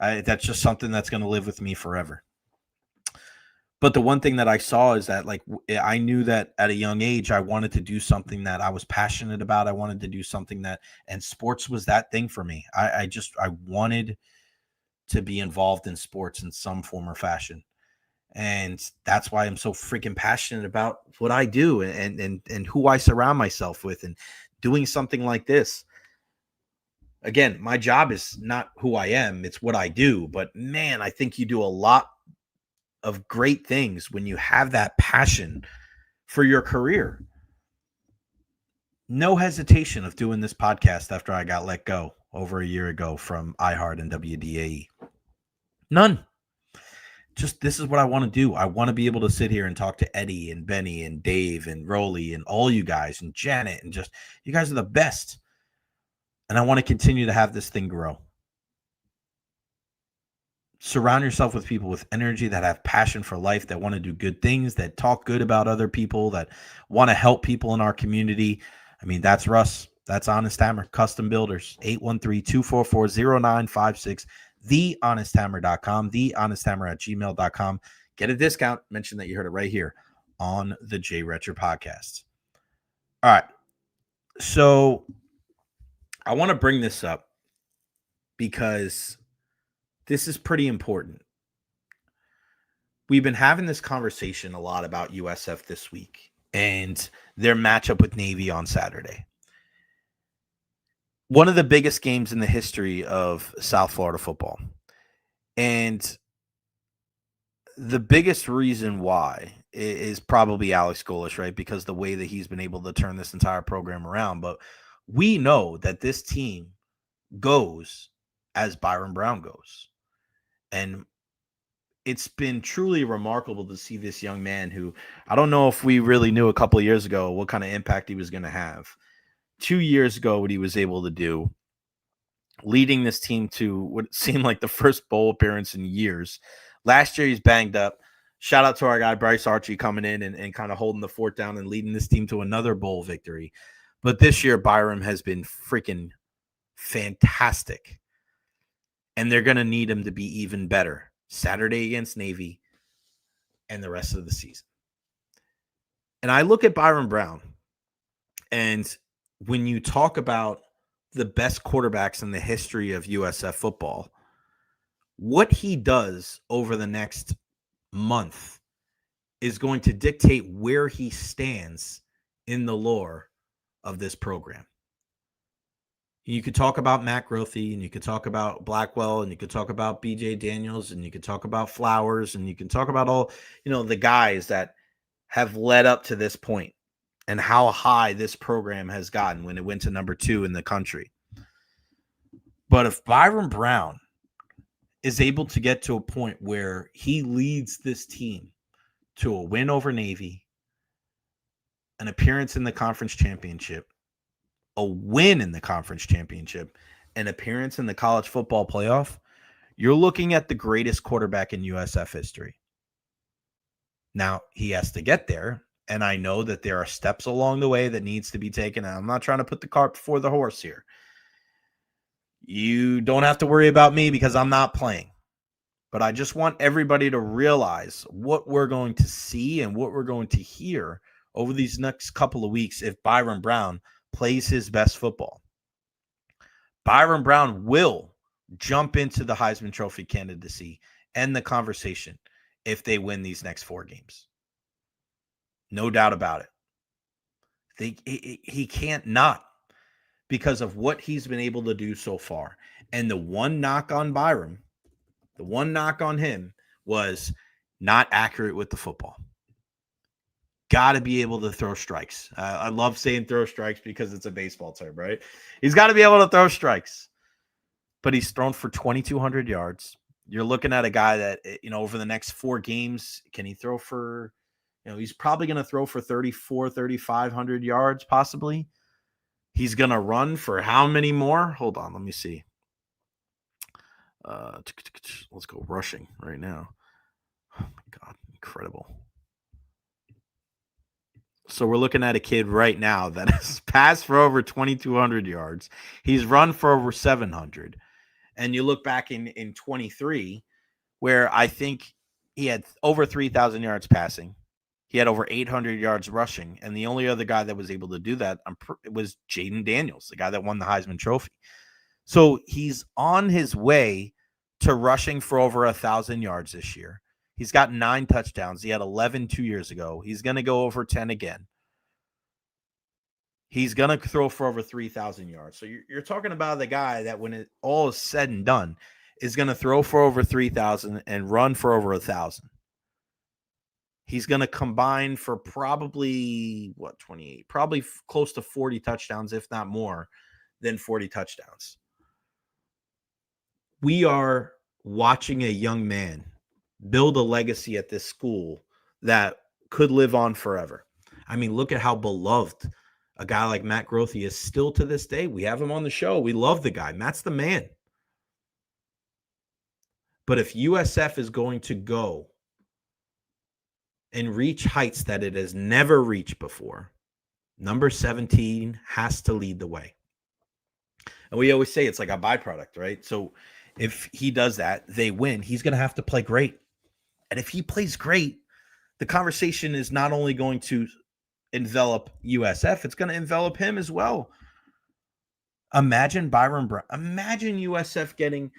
That's just something that's going to live with me forever. But the one thing that I saw is that, like, I knew that at a young age, I wanted to do something that I was passionate about. I wanted to do something and sports was that thing for me. I wanted to be involved in sports in some form or fashion. And that's why I'm so freaking passionate about what I do and who I surround myself with and doing something like this. Again, my job is not who I am. It's what I do. But man, I think you do a lot of great things when you have that passion for your career. No hesitation of doing this podcast after I got let go over a year ago from iHeart and WDAE. None. Just this is what I want to do. I want to be able to sit here and talk to Eddie and Benny and Dave and Rolly and all you guys and Janet and just you guys are the best. And I want to continue to have this thing grow. Surround yourself with people with energy that have passion for life, that want to do good things, that talk good about other people, that want to help people in our community. I mean, that's Russ. That's Honest Hammer, Custom Builders, 813-244-0956, thehonesthammer.com, thehonesthammer@gmail.com. Get a discount. Mention that you heard it right here on the Jay Recher podcast. All right. So I want to bring this up because this is pretty important. We've been having this conversation a lot about USF this week and their matchup with Navy on Saturday. One of the biggest games in the history of South Florida football. And the biggest reason why is probably Alex Golesh, right? Because the way that he's been able to turn this entire program around. But we know that this team goes as Byrum Brown goes. And it's been truly remarkable to see this young man who, I don't know if we really knew a couple of years ago what kind of impact he was going to have. 2 years ago, what he was able to do, leading this team to what seemed like the first bowl appearance in years. Last year, he's banged up. Shout out to our guy, Bryce Archie, coming in and kind of holding the fort down and leading this team to another bowl victory. But this year, Byrum has been freaking fantastic. And they're going to need him to be even better Saturday against Navy and the rest of the season. And I look at Byrum Brown, and when you talk about the best quarterbacks in the history of USF football, what he does over the next month is going to dictate where he stands in the lore of this program. You could talk about Matt Grothe, and you could talk about Blackwell, and you could talk about BJ Daniels, and you could talk about Flowers, and you can talk about all, the guys that have led up to this point and how high this program has gotten when it went to number 2 in the country. But if Byrum Brown is able to get to a point where he leads this team to a win over Navy, an appearance in the conference championship, a win in the conference championship, an appearance in the college football playoff, you're looking at the greatest quarterback in USF history. Now, he has to get there, and I know that there are steps along the way that needs to be taken. I'm not trying to put the cart before the horse here. You don't have to worry about me because I'm not playing. But I just want everybody to realize what we're going to see and what we're going to hear over these next couple of weeks if Byrum Brown plays his best football. Byrum Brown will jump into the Heisman Trophy candidacy and the conversation if they win these next 4 games. No doubt about it. He can't not, because of what he's been able to do so far. And the one knock on Byrum, the one knock on him was not accurate with the football. Got to be able to throw strikes. I love saying throw strikes because it's a baseball term, right? He's got to be able to throw strikes. But he's thrown for 2,200 yards. You're looking at a guy that, over the next 4 games, can he throw for, he's probably going to throw for 3,500 yards, possibly. He's going to run for how many more? Hold on, let me see. Let's go rushing right now. Oh, my God, incredible. So we're looking at a kid right now that has passed for over 2,200 yards. He's run for over 700. And you look back in 23, where I think he had over 3,000 yards passing. He had over 800 yards rushing. And the only other guy that was able to do that was Jaden Daniels, the guy that won the Heisman Trophy. So he's on his way to rushing for over 1,000 yards this year. He's got 9 touchdowns. He had 11 2 years ago. He's going to go over 10 again. He's going to throw for over 3,000 yards. So you're talking about the guy that when it all is said and done is going to throw for over 3,000 and run for over 1,000. He's going to combine for probably, 28? Probably close to 40 touchdowns, if not more than 40 touchdowns. We are watching a young man build a legacy at this school that could live on forever. I mean, look at how beloved a guy like Matt Grothe is still to this day. We have him on the show. We love the guy. Matt's the man. But if USF is going to go and reach heights that it has never reached before, number 17 has to lead the way. And we always say it's like a byproduct, right? So if he does that, they win. He's going to have to play great. And if he plays great, the conversation is not only going to envelop USF, it's going to envelop him as well. Imagine Byrum Brown. Imagine USF getting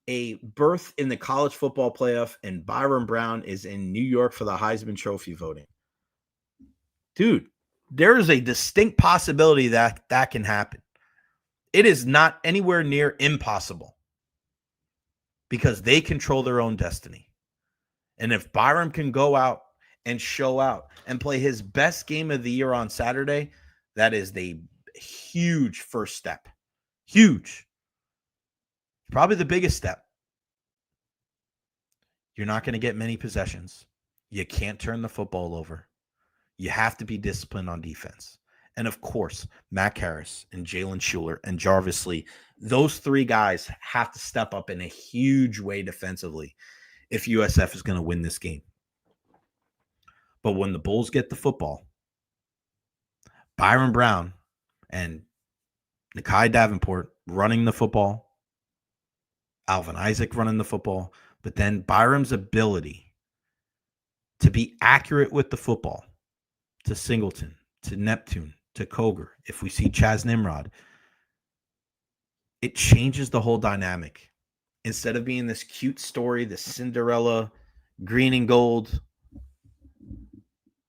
a berth in the college football playoff and Byrum Brown is in New York for the Heisman Trophy voting. Dude, there is a distinct possibility that that can happen. It is not anywhere near impossible because they control their own destiny. And if Byrum can go out and show out and play his best game of the year on Saturday, that is the huge first step. Huge. Probably the biggest step. You're not going to get many possessions. You can't turn the football over. You have to be disciplined on defense. And of course, Matt Harris and Jalen Schuler and Jarvis Lee, those three guys have to step up in a huge way defensively if USF is going to win this game. But when the Bulls get the football, Byrum Brown and Nakai Davenport running the football, Alvin Isaac running the football, but then Byram's ability to be accurate with the football to Singleton, to Neptune, to Koger, if we see Chaz Nimrod, it changes the whole dynamic. Instead of being this cute story, this Cinderella, green and gold,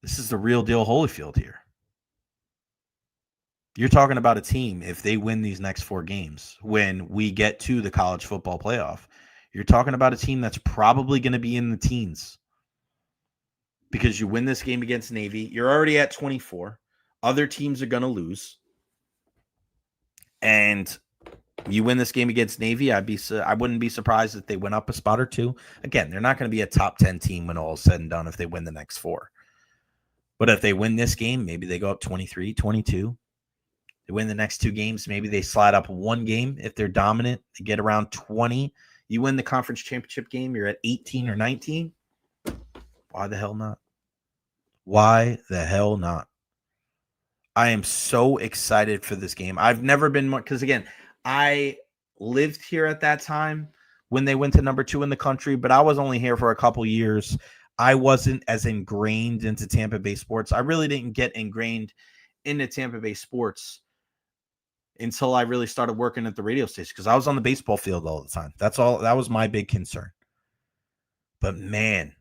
this is the real deal Holyfield here. You're talking about a team, if they win these next 4 games, when we get to the college football playoff, you're talking about a team that's probably going to be in the teens. Because you win this game against Navy, you're already at 24. Other teams are going to lose. And you win this game against Navy, I wouldn't be surprised if they went up a spot or 2. Again, they're not going to be a top 10 team when all is said and done if they win the next 4. But if they win this game, maybe they go up 23, 22. They win the next 2 games, maybe they slide up 1 game. If they're dominant, they get around 20. You win the conference championship game, you're at 18 or 19. Why the hell not? Why the hell not? I am so excited for this game. I've never been more, because again, I lived here at that time when they went to number 2 in the country, but I was only here for a couple years. I wasn't as ingrained into Tampa Bay sports. I really didn't get ingrained into Tampa Bay sports until I really started working at the radio station, because I was on the baseball field all the time. That was my big concern. But man,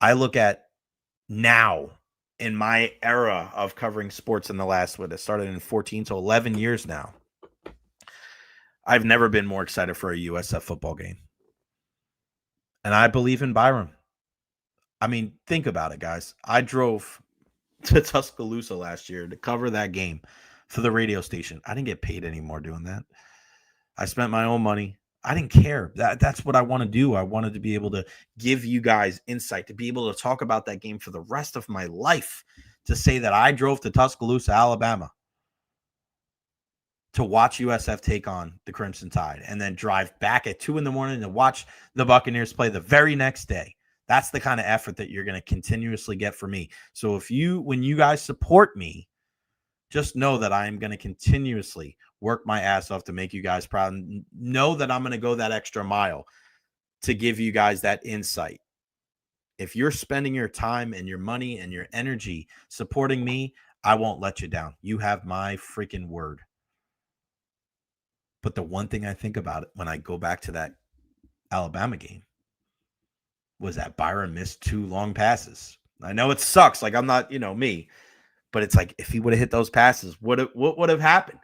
I look at now in my era of covering sports in the last, it started in 14 to 11 years now. I've never been more excited for a USF football game. And I believe in Byrum. I mean, think about it, guys. I drove to Tuscaloosa last year to cover that game for the radio station. I didn't get paid anymore doing that. I spent my own money. I didn't care. That's what I want to do. I wanted to be able to give you guys insight, to be able to talk about that game for the rest of my life, to say that I drove to Tuscaloosa, Alabama to watch USF take on the Crimson Tide and then drive back at 2 a.m. to watch the Buccaneers play the very next day. That's the kind of effort that you're going to continuously get from me. So when you guys support me, just know that I am going to continuously work my ass off to make you guys proud. And know that I'm going to go that extra mile to give you guys that insight. If you're spending your time and your money and your energy supporting me, I won't let you down. You have my freaking word. But the one thing I think about it when I go back to that Alabama game was that Byrum missed 2 long passes. I know it sucks. Like, I'm not, me. But it's like, if he would have hit those passes, what would have happened?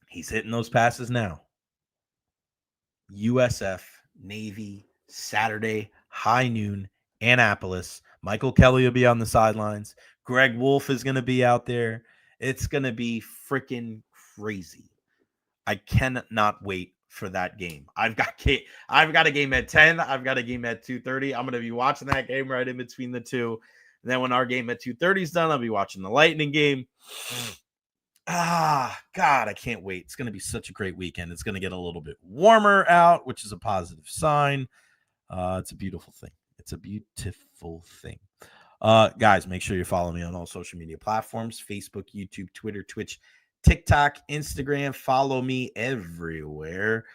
He's hitting those passes now. USF, Navy, Saturday, high noon, Annapolis. Michael Kelly will be on the sidelines. Greg Wolf is going to be out there. It's going to be freaking crazy. I cannot wait for that game. I've got a game at 10. I've got a game at 2:30. I'm going to be watching that game right in between the two. And then when our game at 2:30 is done, I'll be watching the Lightning game. God, I can't wait. It's going to be such a great weekend. It's going to get a little bit warmer out, which is a positive sign. It's a beautiful thing. It's a beautiful thing. Guys, make sure you follow me on all social media platforms: Facebook, YouTube, Twitter, Twitch, TikTok, Instagram. Follow me everywhere.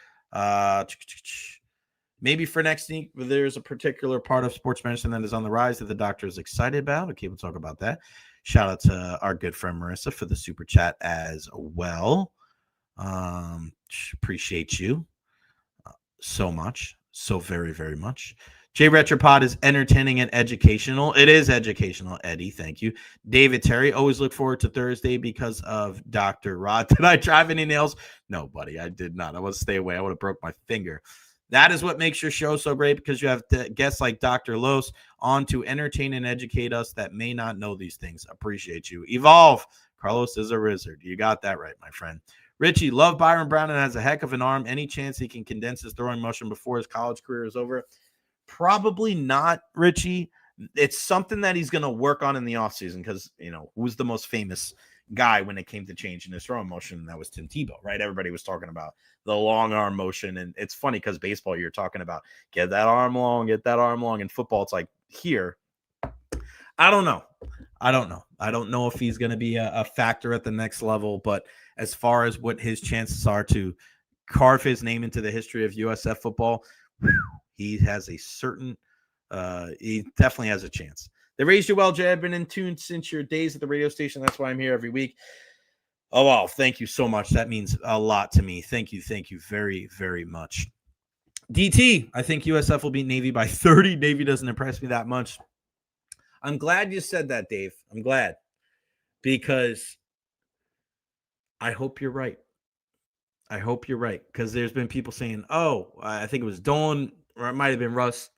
Maybe for next week, there's a particular part of sports medicine that is on the rise that the doctor is excited about. Okay, we'll talk about that. Shout out to our good friend Marissa for the super chat as well. Appreciate you so much. So very, very much. Recher Pod is entertaining and educational. It is educational, Eddie. Thank you. David Terry, always look forward to Thursday because of Dr. Rod. Did I drive any nails? No, buddy, I did not. I want to stay away. I would have broke my finger. That is what makes your show so great, because you have guests like Dr. Los on to entertain and educate us that may not know these things. Appreciate you. Evolve. Carlos is a wizard. You got that right, my friend. Richie, love Byrum Brown and has a heck of an arm. Any chance he can condense his throwing motion before his college career is over? Probably not, Richie. It's something that he's going to work on in the offseason because, who's the most famous guy when it came to changing his throwing motion? And that was Tim Tebow, right? Everybody was talking about the long arm motion. And it's funny because baseball, you're talking about get that arm long. And football, it's like here. I don't know. I don't know if he's going to be a factor at the next level. But as far as what his chances are to carve his name into the history of USF football, he has a certain he definitely has a chance. They raised you well, Jay. I've been in tune since your days at the radio station. That's why I'm here every week. Oh, wow. Thank you so much. That means a lot to me. Thank you very, very much. DT, I think USF will beat Navy by 30. Navy doesn't impress me that much. I'm glad you said that, Dave. I'm glad. Because I hope you're right. Because there's been people saying, I think it was Dolan, or it might have been Russ.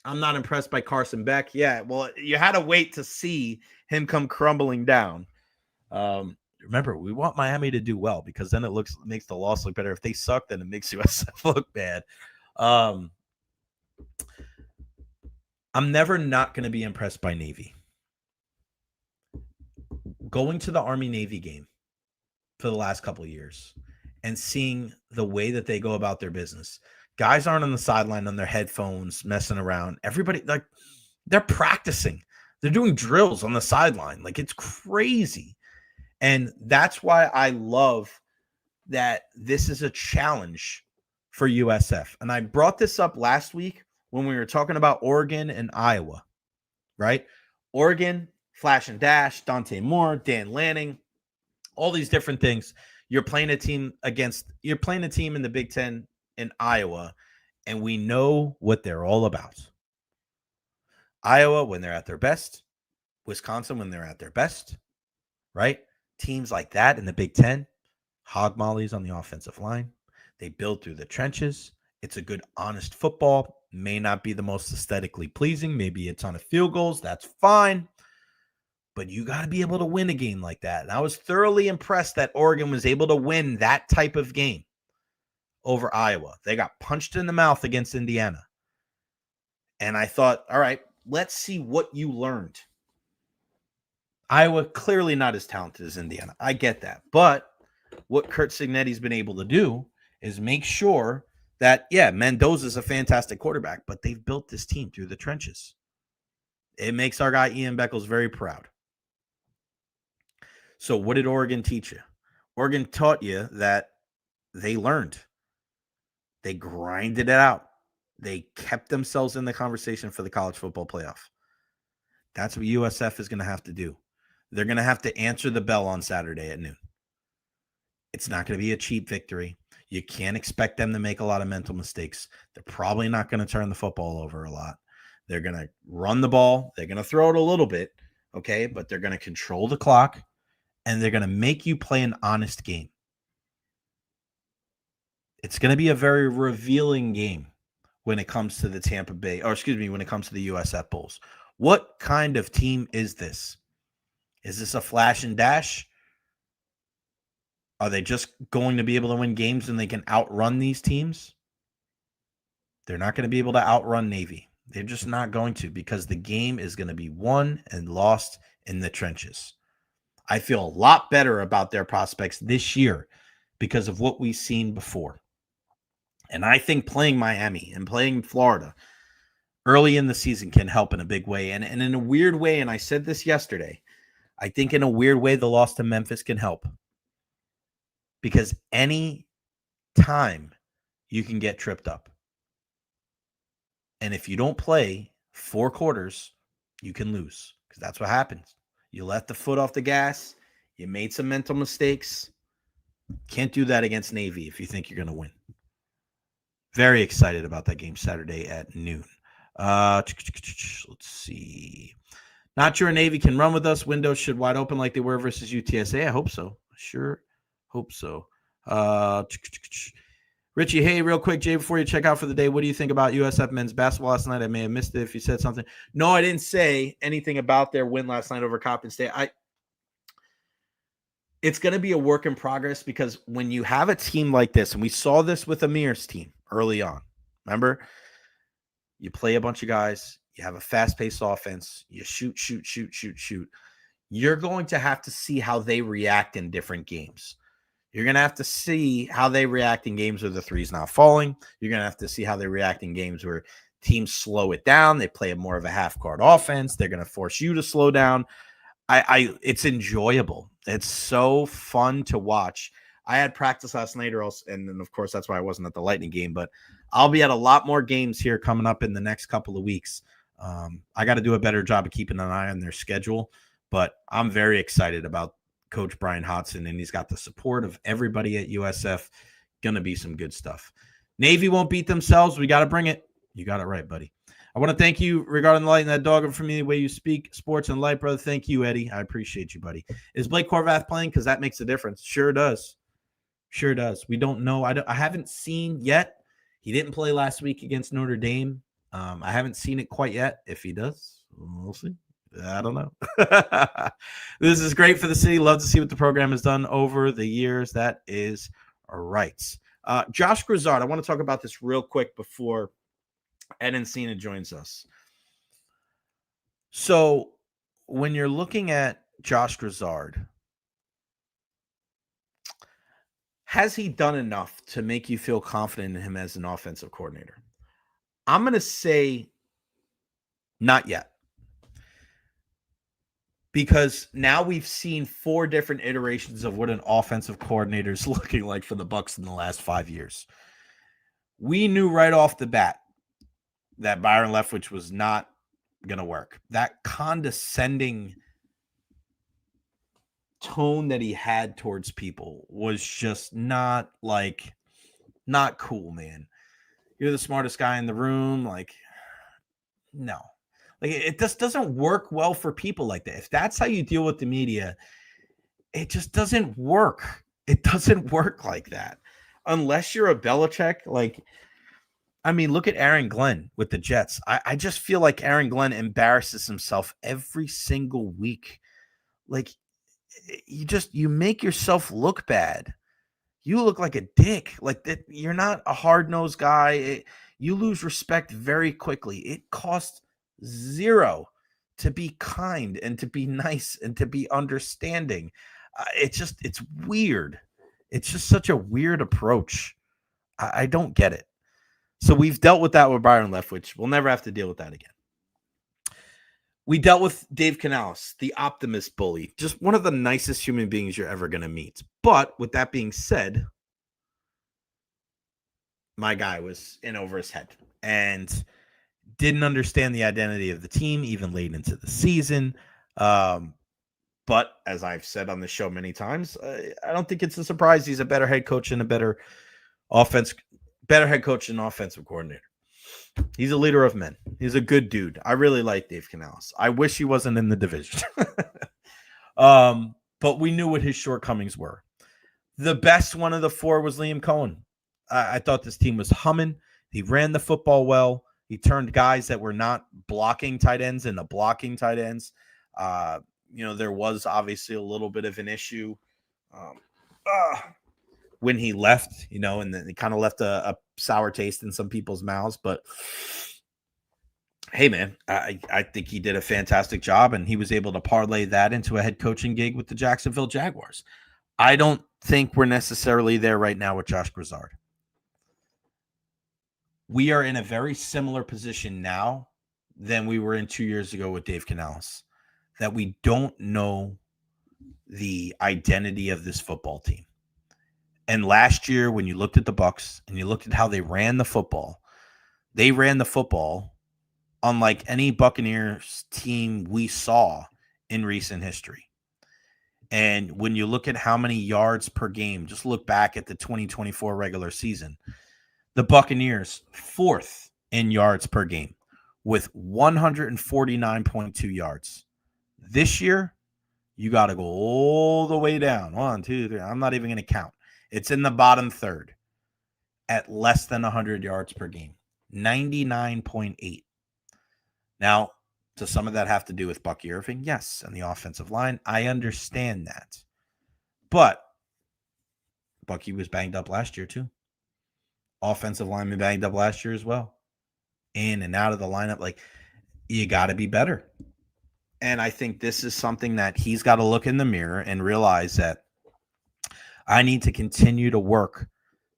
I'm not impressed by Carson Beck. Yeah, well, you had to wait to see him come crumbling down. Remember, we want Miami to do well because then it makes the loss look better. If they suck, then it makes USF look bad. I'm never not going to be impressed by Navy. Going to the Army-Navy game for the last couple of years and seeing the way that they go about their business. Guys aren't on the sideline on their headphones messing around. Everybody, they're practicing. They're doing drills on the sideline. It's crazy. And that's why I love that this is a challenge for USF. And I brought this up last week when we were talking about Oregon and Iowa, right? Oregon, Flash and Dash, Dante Moore, Dan Lanning, all these different things. You're playing a team in the Big Ten in Iowa, and we know what they're all about. Iowa, when they're at their best. Wisconsin, when they're at their best, right? Teams like that in the Big Ten, hog mollies on the offensive line. They build through the trenches. It's a good, honest football. May not be the most aesthetically pleasing. Maybe a ton of field goals. That's fine. But you got to be able to win a game like that. And I was thoroughly impressed that Oregon was able to win that type of game over Iowa. They got punched in the mouth against Indiana. And I thought, all right, let's see what you learned. Iowa, clearly not as talented as Indiana. I get that. But what Curt Cignetti's been able to do is make sure that, Mendoza's a fantastic quarterback, but they've built this team through the trenches. It makes our guy Ian Beckles very proud. So what did Oregon teach you? Oregon taught you that they learned. They grinded it out. They kept themselves in the conversation for the college football playoff. That's what USF is going to have to do. They're going to have to answer the bell on Saturday at noon. It's not going to be a cheap victory. You can't expect them to make a lot of mental mistakes. They're probably not going to turn the football over a lot. They're going to run the ball. They're going to throw it a little bit, okay? But they're going to control the clock, and they're going to make you play an honest game. It's going to be a very revealing game when it comes to the when it comes to the USF Bulls. What kind of team is this? Is this a flash and dash? Are they just going to be able to win games and they can outrun these teams? They're not going to be able to outrun Navy. They're just not going to, because the game is going to be won and lost in the trenches. I feel a lot better about their prospects this year because of what we've seen before. And I think playing Miami and playing Florida early in the season can help in a big way. And in a weird way, and I said this yesterday, I think in a weird way the loss to Memphis can help. Because any time you can get tripped up. And if you don't play 4 quarters, you can lose. Because that's what happens. You let the foot off the gas. You made some mental mistakes. Can't do that against Navy if you think you're going to win. Very excited about that game Saturday at noon. Let's see. Not sure Navy can run with us. Windows should wide open like they were versus UTSA. I hope so. Sure hope so. Richie, hey, real quick, Jay, before you check out for the day, what do you think about USF men's basketball last night? I may have missed it if you said something. No, I didn't say anything about their win last night over Coppin State. it's going to be a work in progress, because when you have a team like this, and we saw this with Amir's team early on, remember, you play a bunch of guys, you have a fast-paced offense, you shoot. You're going to have to see how they react in different games. You're going to have to see how they react in games where the three's not falling. You're going to have to see how they react in games where teams slow it down. They play more of a half-guard offense. They're going to force you to slow down. It's enjoyable. It's so fun to watch. I had practice last night, and then of course that's why I wasn't at the Lightning game, but I'll be at a lot more games here coming up in the next couple of weeks. I got to do a better job of keeping an eye on their schedule, but I'm very excited about Coach Brian Hodson, and he's got the support of everybody at USF. Gonna be some good stuff. Navy won't beat themselves. We got to bring it. You got it right, buddy. I want to thank you regarding the light and that dog, and for me, the way you speak sports and light, brother. Thank you, Eddie. I appreciate you, buddy. Is Blake Horvath playing? Because that makes a difference. Sure does. Sure does. We don't know. I haven't seen yet. He didn't play last week against Notre Dame. I haven't seen it quite yet. If he does, we'll see. I don't know. This is great for the city. Love to see what the program has done over the years. That is right. Josh Grizzard, I want to talk about this real quick before Ed Encina joins us. So when you're looking at Josh Grizzard, has he done enough to make you feel confident in him as an offensive coordinator? I'm going to say not yet. Because now we've seen 4 different iterations of what an offensive coordinator is looking like for the Bucs in the last 5 years. We knew right off the bat that Byron Leftwich was not going to work. That condescending tone that he had towards people was just not cool, man. You're the smartest guy in the room. No. It just doesn't work well for people like that. If that's how you deal with the media, it just doesn't work. It doesn't work like that. Unless you're a Belichick. Look at Aaron Glenn with the Jets. I just feel like Aaron Glenn embarrasses himself every single week. You make yourself look bad. You look like a dick. You're not a hard-nosed guy. You lose respect very quickly. It costs zero to be kind and to be nice and to be understanding. It's weird. It's just such a weird approach. I don't get it. So we've dealt with that with Byron Leftwich. We'll never have to deal with that again. We dealt with Dave Canales, the optimist bully, just one of the nicest human beings you're ever going to meet. But with that being said, my guy was in over his head and didn't understand the identity of the team even late into the season. But as I've said on the show many times, I don't think it's a surprise he's a better head coach and better head coach and offensive coordinator. He's a leader of men. He's a good dude. I really like Dave Canales. I wish he wasn't in the division. But we knew what his shortcomings were. The best one of the 4 was Liam Cohen. I thought this team was humming. He ran the football well. He turned guys that were not blocking tight ends into blocking tight ends. There was obviously a little bit of an issue when he left, and then it kind of left a sour taste in some people's mouths. But hey, man, I think he did a fantastic job, and he was able to parlay that into a head coaching gig with the Jacksonville Jaguars. I don't think we're necessarily there right now with Josh Grizzard. We are in a very similar position now than we were in 2 years ago with Dave Canales, that we don't know the identity of this football team. And last year, when you looked at the Bucs and you looked at how they ran the football unlike any Buccaneers team we saw in recent history. And when you look at how many yards per game, just look back at the 2024 regular season, the Buccaneers 4th in yards per game with 149.2 yards. This year, you got to go all the way down. 1, 2, 3. I'm not even going to count. It's in the bottom third at less than 100 yards per game, 99.8. Now, does some of that have to do with Bucky Irving? Yes, and the offensive line. I understand that. But Bucky was banged up last year too. Offensive lineman banged up last year as well. In and out of the lineup. Like, you got to be better. And I think this is something that he's got to look in the mirror and realize that I need to continue to work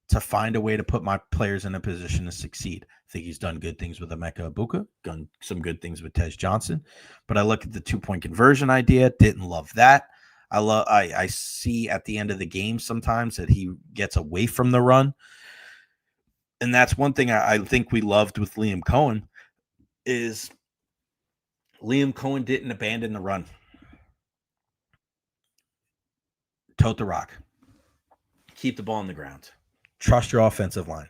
to find a way to put my players in a position to succeed. I think he's done good things with Emeka Ibuka, done some good things with Tej Johnson. But I look at the 2-point conversion idea, didn't love that. I see at the end of the game sometimes that he gets away from the run. And that's one thing I think we loved with Liam Cohen is Liam Cohen didn't abandon the run. Tote the rock. Keep the ball on the ground. Trust your offensive line.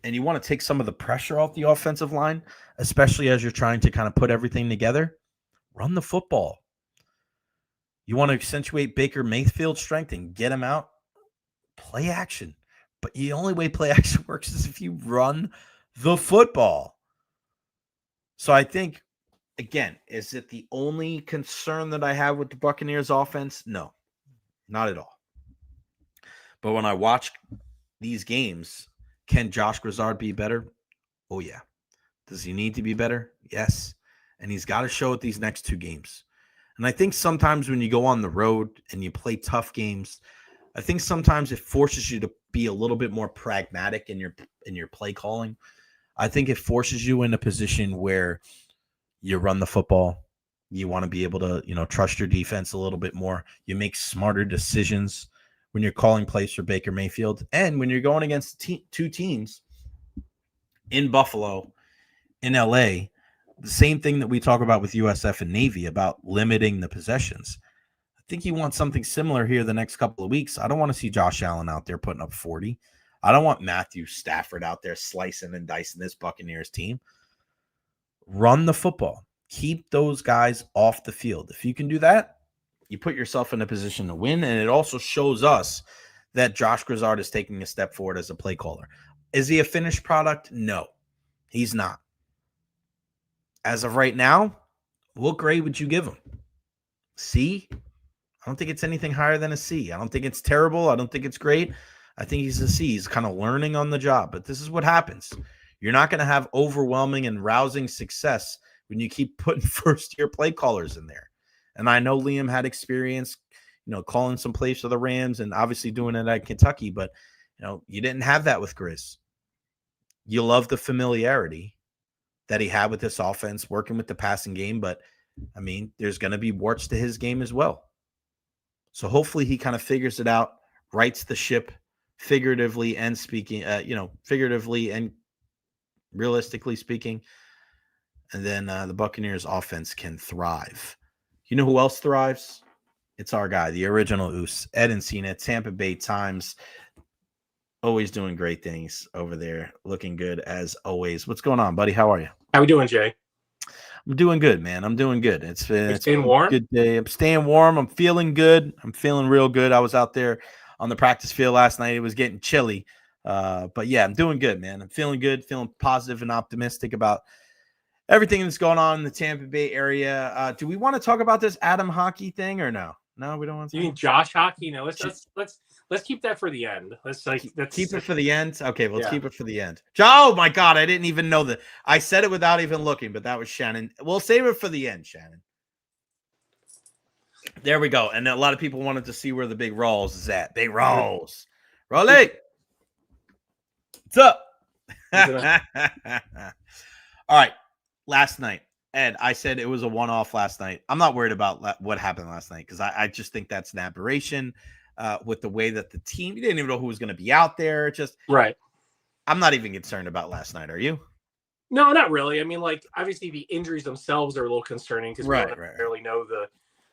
And you want to take some of the pressure off the offensive line, especially as you're trying to kind of put everything together. Run the football. You want to accentuate Baker Mayfield's strength and get him out. Play action. But the only way play action works is if you run the football. So I think, again, is it the only concern that I have with the Buccaneers offense? No, not at all. But when I watch these games, can Josh Grizzard be better? Oh, yeah. Does he need to be better? Yes. And he's got to show it these next 2 games. And I think sometimes when you go on the road and you play tough games, I think sometimes it forces you to be a little bit more pragmatic in your play calling. I think it forces you in a position where you run the football. You want to be able to, trust your defense a little bit more. You make smarter decisions when you're calling plays for Baker Mayfield. And when you're going against 2 teams in Buffalo, in LA, the same thing that we talk about with USF and Navy about limiting the possessions. I think you want something similar here the next couple of weeks. I don't want to see Josh Allen out there putting up 40. I don't want Matthew Stafford out there slicing and dicing this Buccaneers team. Run the football. Keep those guys off the field. If you can do that, you put yourself in a position to win, and it also shows us that Josh Grizzard is taking a step forward as a play caller. Is he a finished product? No, he's not. As of right now, what grade would you give him? C? I don't think it's anything higher than a C. I don't think it's terrible. I don't think it's great. I think he's a C. He's kind of learning on the job. But this is what happens. You're not going to have overwhelming and rousing success when you keep putting first-year play callers in there. And I know Liam had experience, calling some plays for the Rams and obviously doing it at Kentucky. But, you didn't have that with Grizz. You love the familiarity that he had with this offense, working with the passing game. But, there's going to be warts to his game as well. So hopefully he kind of figures it out, rights the ship figuratively and speaking, figuratively and realistically speaking. And then the Buccaneers offense can thrive. You know who else thrives? It's our guy, the original Oos, Ed Encina, Tampa Bay Times. Always doing great things over there. Looking good as always. What's going on, buddy? How are you? How we doing, Jay? I'm doing good, man. I'm doing good. It's staying warm? A good day. I'm staying warm. I'm feeling good. I'm feeling real good. I was out there on the practice field last night. It was getting chilly. But yeah, I'm doing good, man. I'm feeling good, feeling positive and optimistic about everything that's going on in the Tampa Bay area. Do we want to talk about this Adam Hockey thing or no? No, we don't want to. You mean Josh Hockey? No, let's keep that for the end. Let's keep it for the end. Okay, let's keep it for the end. Oh my God, I didn't even know that. I said it without even looking, but that was Shannon. We'll save it for the end, Shannon. There we go. And a lot of people wanted to see where the big rolls is at. Big rolls. Rolly. What's up? All right. Last night, Ed, I said it was a one-off last night. I'm not worried about what happened last night because I just think that's an aberration with the way that the team, you didn't even know who was going to be out there. Just right. I'm not even concerned about last night. Are you? No, not really. Obviously the injuries themselves are a little concerning because we don't necessarily know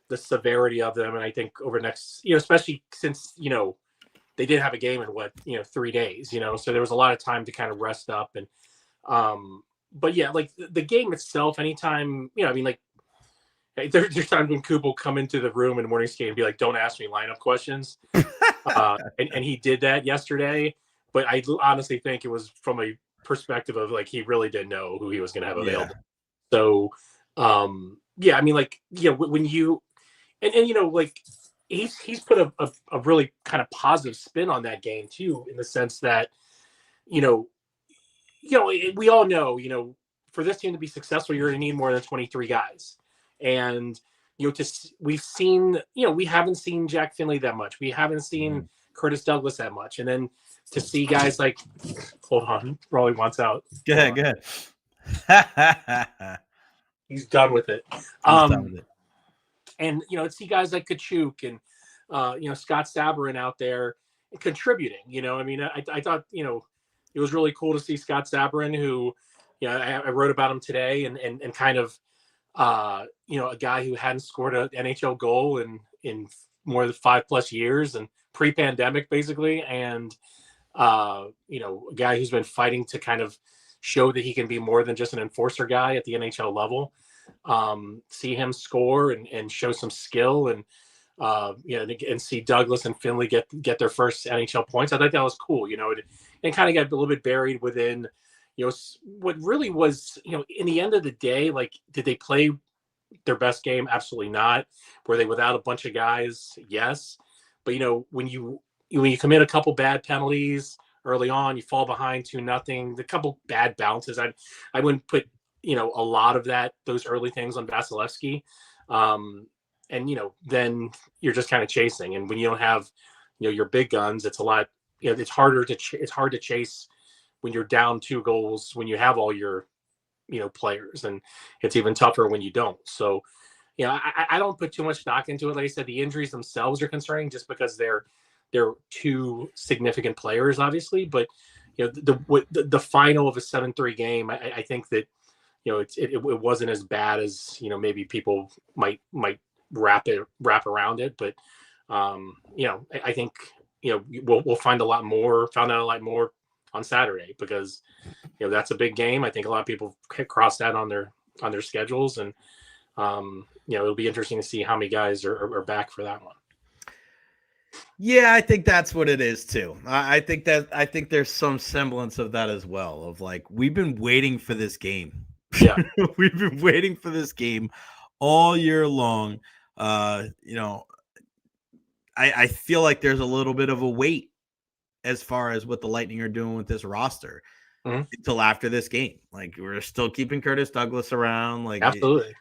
the severity of them. And I think over the next, especially since, they did have a game in 3 days, so there was a lot of time to kind of rest up and, but yeah, like the game itself, anytime, there's times when Coop will come into the room in the morning skate and be like, don't ask me lineup questions. And he did that yesterday, but I honestly think it was from a perspective of he really didn't know who he was going to have available. So, when you, and he's put a really kind of positive spin on that game too, in the sense that, you know, we all know, for this team to be successful, you're going to need more than 23 guys. And, we've seen, we haven't seen Jack Finley that much. We haven't seen Curtis Douglas that much. And then to see guys like, hold on, Raleigh wants out. Go ahead. He's done with it. Done with it. And, to see guys like Kachuk and, Scott Sabourin out there contributing, I thought, it was really cool to see Scott Sabourin, who, I wrote about him today, and kind of, a guy who hadn't scored an NHL goal in more than 5+ years, and pre-pandemic basically. And, a guy who's been fighting to kind of show that he can be more than just an enforcer guy at the NHL level. See him score and show some skill, and, and see Douglas and Finley get their first NHL points. I thought that was cool, and kind of got a little bit buried within, what really was, in the end of the day, like, did they play their best game? Absolutely not. Were they without a bunch of guys? Yes. But, when you commit a couple bad penalties early on, you fall behind 2-0, the couple bad bounces, I wouldn't put, a lot of those early things on Vasilevsky. And, then you're just kind of chasing. And when you don't have, your big guns, it's a lot, it's hard to chase when you're down 2 goals, when you have all your, players, and it's even tougher when you don't. So, I don't put too much stock into it. Like I said, the injuries themselves are concerning, just because they're 2 significant players, obviously. But, the final of a 7-3 game, I think that, it wasn't as bad as, maybe people might wrap around it. But, I think, we'll found out a lot more on Saturday, because, that's a big game. I think a lot of people cross that on their schedules, and, it'll be interesting to see how many guys are back for that one. Yeah, I think that's what it is too. I think there's some semblance of that as well, of like, we've been waiting for this game. Yeah. We've been waiting for this game all year long. I feel like there's a little bit of a wait as far as what the Lightning are doing with this roster until after this game. Like, we're still keeping Curtis Douglas around. Like, absolutely.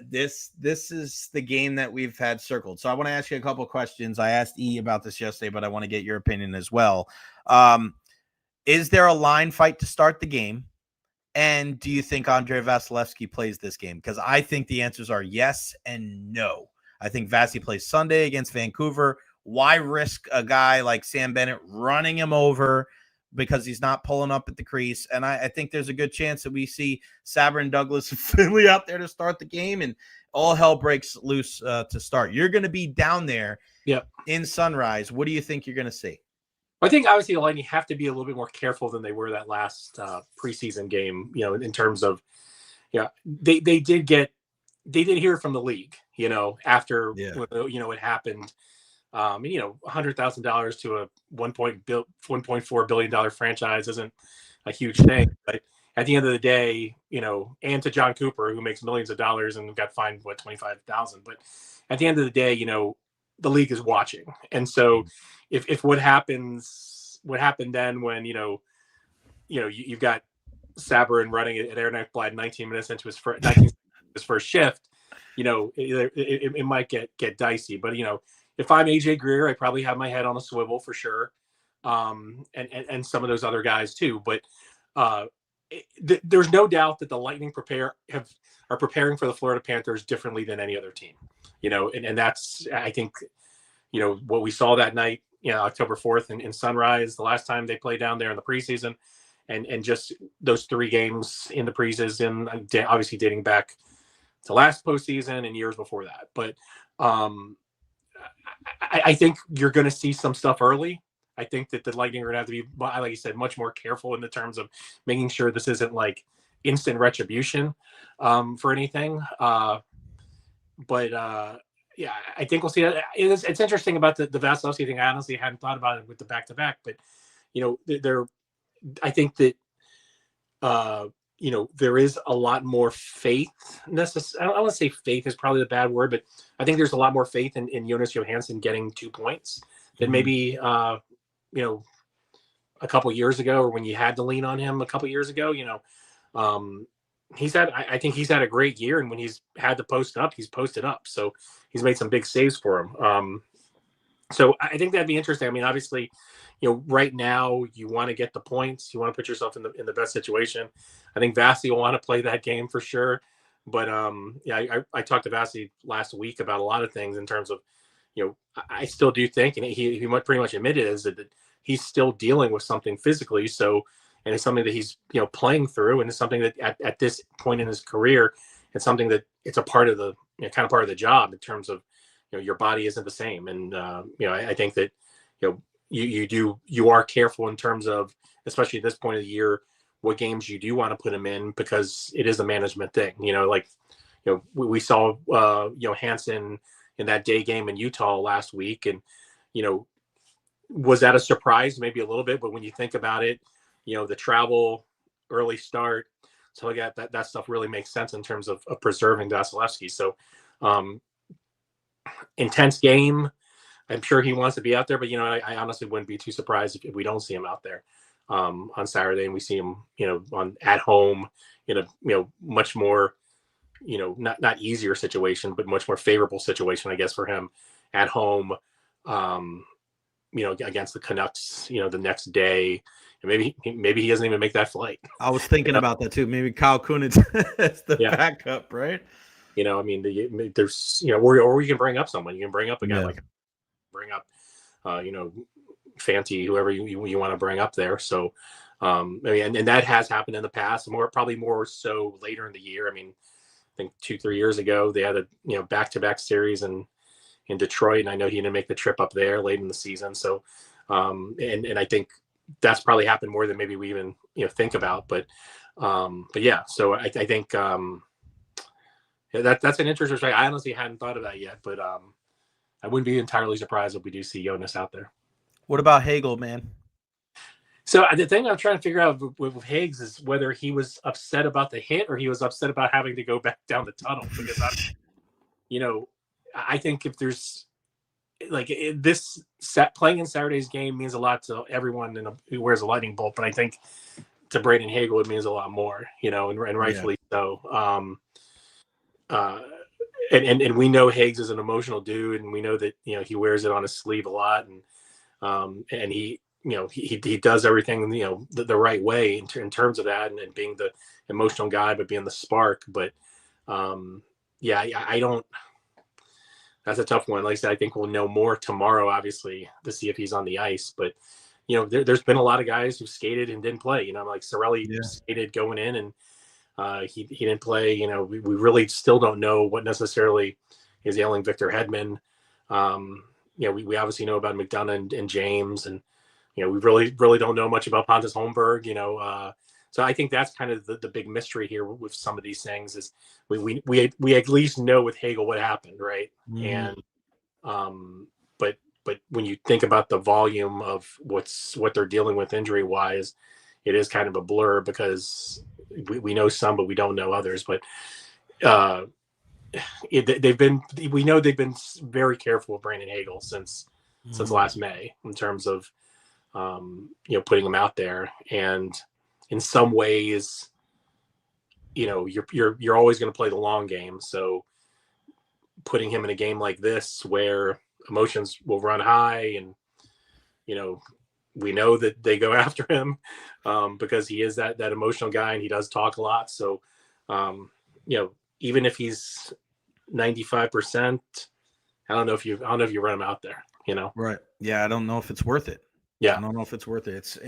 This is the game that we've had circled. So I want to ask you a couple of questions. I asked E about this yesterday, but I want to get your opinion as well. Is there a line fight to start the game? And do you think Andrei Vasilevsky plays this game? Because I think the answers are yes and no. I think Vasi plays Sunday against Vancouver. Why risk a guy like Sam Bennett running him over because he's not pulling up at the crease? And I think there's a good chance that we see Sabourin, Douglas, and Finley out there to start the game, and all hell breaks loose to start. You're going to be down there in Sunrise. What do you think you're going to see? I think obviously the Lightning have to be a little bit more careful than they were that last preseason game, in terms of, they did hear from the league, after, it happened. $100,000 to a $1.4 billion franchise isn't a huge thing, but at the end of the day, and to John Cooper, who makes millions of dollars and got fined $25,000, but at the end of the day, the league is watching. And so if what happened then when, you've got Sabourin running at Aaron Ekblad 19 minutes into his first shift, it might get dicey. But, if I'm AJ Greer, I probably have my head on a swivel for sure. And some of those other guys too. But there's no doubt that the Lightning are preparing for the Florida Panthers differently than any other team, and that's, I think, what we saw that night, October 4th in Sunrise, the last time they played down there in the preseason, and just those 3 games in the preseason, obviously dating back to last postseason and years before that. But I think you're going to see some stuff early. I think that the Lightning are going to have to be, like you said, much more careful in the terms of making sure this isn't like instant retribution for anything. Yeah, I think we'll see that. It's interesting about the Vasilevsky thing. I honestly hadn't thought about it with the back-to-back, but I think that there is a lot more faith. I don't want to say faith is probably the bad word, but I think there's a lot more faith in Jonas Johansson getting 2 points than maybe, a couple years ago, or when you had to lean on him a couple years ago. I think he's had a great year, and when he's had to post up, he's posted up. So he's made some big saves for him. So I think that'd be interesting. I mean, obviously, right now you want to get the points, you want to put yourself in the best situation. I think Vasi will want to play that game for sure. But I talked to Vasi last week about a lot of things in terms of, I still do think, and he pretty much admitted is that he's still dealing with something physically. So, and it's something that he's, playing through, and it's something that at this point in his career, it's something that it's a part of the, kind of part of the job in terms of, your body isn't the same. And, I think that, you are careful in terms of, especially at this point of the year, what games you do want to put him in, because it is a management thing. We saw Johansson in that day game in Utah last week, and was that a surprise? Maybe a little bit, but when you think about it, the travel, early start, so that stuff really makes sense in terms of preserving Vasilevsky. So intense game. I'm sure he wants to be out there, but I honestly wouldn't be too surprised if we don't see him out there on Saturday, and we see him, at home in a much more, not easier situation, but much more favorable situation, I guess, for him at home, against the Canucks, the next day. And maybe he doesn't even make that flight. I was thinking about that too. Maybe Kyle Kunitz is the backup, right? I mean, there's, or you can bring up someone. You can bring up a guy bring up, Fanti, whoever you want to bring up there. So, and that has happened in the past, probably more so later in the year. I mean, I think 2-3 years ago, they had a, back-to-back series in Detroit, and I know he didn't make the trip up there late in the season. So, and I think that's probably happened more than maybe we even, think about, but yeah, so I think, that's an interesting strike. I honestly hadn't thought of that yet, but I wouldn't be entirely surprised if we do see Jonas out there. What about Hagel, man? So the thing I'm trying to figure out with Higgs is whether he was upset about the hit or he was upset about having to go back down the tunnel, because I think if there's playing in Saturday's game means a lot to everyone who wears a lightning bolt, but I think to Braden Hagel it means a lot more, and rightfully so. And we know Higgs is an emotional dude, and we know that he wears it on his sleeve a lot, and he he does everything the right way in terms of that, and being the emotional guy, but being the spark. But I don't. That's a tough one. Like I said, I think we'll know more tomorrow, obviously, to see if he's on the ice. But there's been a lot of guys who skated and didn't play. Like Cirelli skated going in, and he didn't play. We really still don't know what necessarily is ailing Victor Hedman. We obviously know about McDonough and James, and we really don't know much about Pontus Holmberg. So I think that's kind of the big mystery here with some of these things is we at least know with Hagel what happened, right? And but when you think about the volume of what they're dealing with injury wise, it is kind of a blur, because we know some, but we don't know others. But they've been very careful with Brandon Hagel since last May in terms of putting him out there. And in some ways, you're always going to play the long game. So putting him in a game like this where emotions will run high, and we know that they go after him because he is that emotional guy, and he does talk a lot. So even if he's 95%, I don't know if you run him out there. Right? Yeah, I don't know if it's worth it. Yeah, I don't know if it's worth it. It's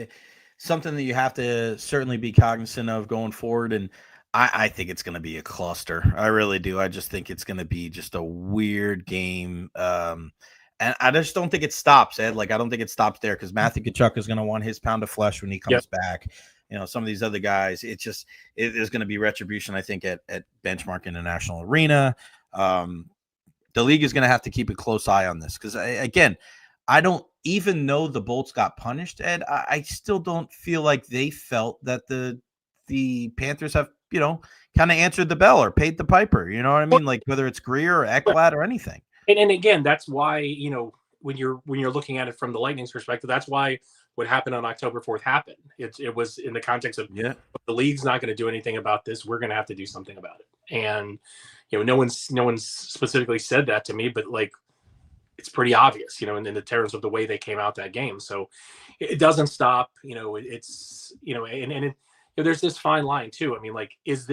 something that you have to certainly be cognizant of going forward. And I think it's going to be a cluster. I really do. I just think it's going to be just a weird game. And I just don't think it stops, Ed. Like, I don't think it stops there, because Matthew Tkachuk is going to want his pound of flesh when he comes back. Some of these other guys, there's going to be retribution, I think, at Benchmark International Arena. The league is going to have to keep a close eye on this, because, again, I don't, even though the Bolts got punished, Ed, I still don't feel like they felt that the the Panthers have, kind of answered the bell or paid the piper. You know what I mean? Like whether it's Greer or Ekblad or anything. And again, that's why, when you're looking at it from the Lightning's perspective, that's why what happened on October 4th happened. It was in the context of the league's not going to do anything about this. We're going to have to do something about it. And no one's specifically said that to me, but like it's pretty obvious, in the terms of the way they came out that game. So it doesn't stop. It's and there's this fine line too. I mean, like, does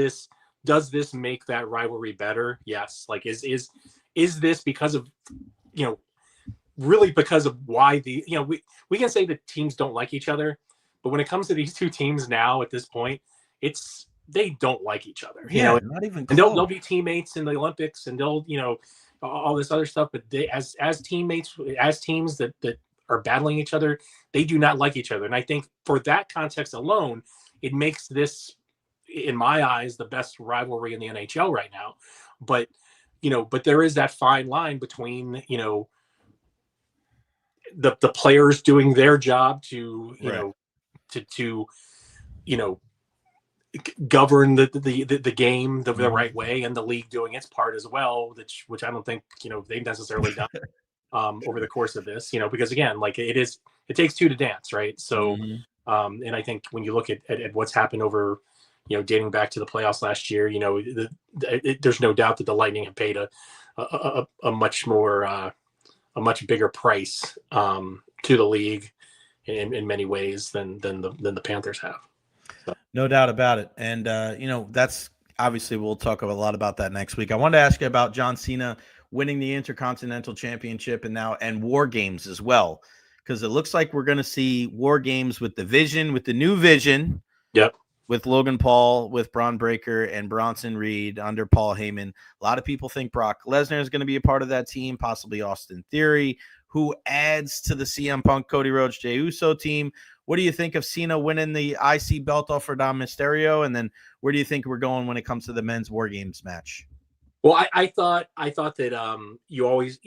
this make that rivalry better? Yes. Like, is this because of really because of why we can say that teams don't like each other, but when it comes to these two teams now at this point, they don't like each other. Not even and they'll be teammates in the Olympics, and they'll all this other stuff. But they as teammates, as teams that are battling each other, they do not like each other. And I think for that context alone, it makes this, in my eyes, the best rivalry in the NHL right now. But but there is that fine line between the players doing their job to govern the game the right way, and the league doing its part as well, which I don't think they've necessarily done over the course of this, because again, like it takes two to dance, right? So and I think when you look at what's happened over dating back to the playoffs last year, there's no doubt that the Lightning have paid a much bigger price to the league in many ways than the Panthers have. So. No doubt about it. And, that's obviously we'll talk a lot about that next week. I wanted to ask you about John Cena winning the Intercontinental Championship and War Games as well, because it looks like we're going to see War Games with the new Vision. Yep. With Logan Paul, with Braun Breaker, and Bronson Reed under Paul Heyman. A lot of people think Brock Lesnar is going to be a part of that team, possibly Austin Theory, who adds to the CM Punk, Cody Rhodes, Jey Uso team. What do you think of Cena winning the IC belt off for Dom Mysterio? And then where do you think we're going when it comes to the men's War Games match? Well, I thought that you always,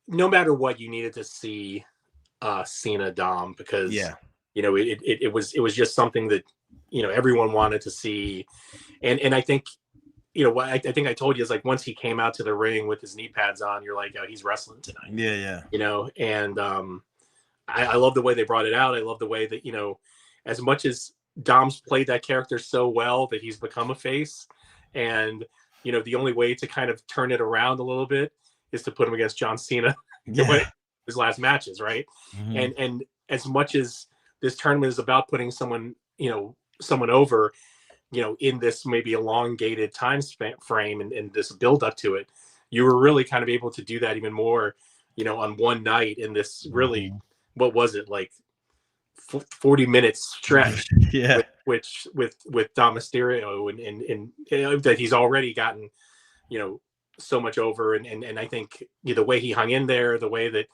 no matter what, you needed to see Cena Dom, because it was just something that everyone wanted to see, and I think what I think I told you is, like, once he came out to the ring with his knee pads on, you're like, oh, he's wrestling tonight. And I love the way they brought it out. I love the way that as much as Dom's played that character so well that he's become a face, and the only way to kind of turn it around a little bit is to put him against John Cena his last matches, right? And as much as this tournament is about putting someone over, in this maybe elongated time frame and this build up to it, you were really kind of able to do that even more, on one night in this really, what was it, like 40 minutes stretch, with Dom Mysterio and that he's already gotten, so much over. And I think the way he hung in there, the way that,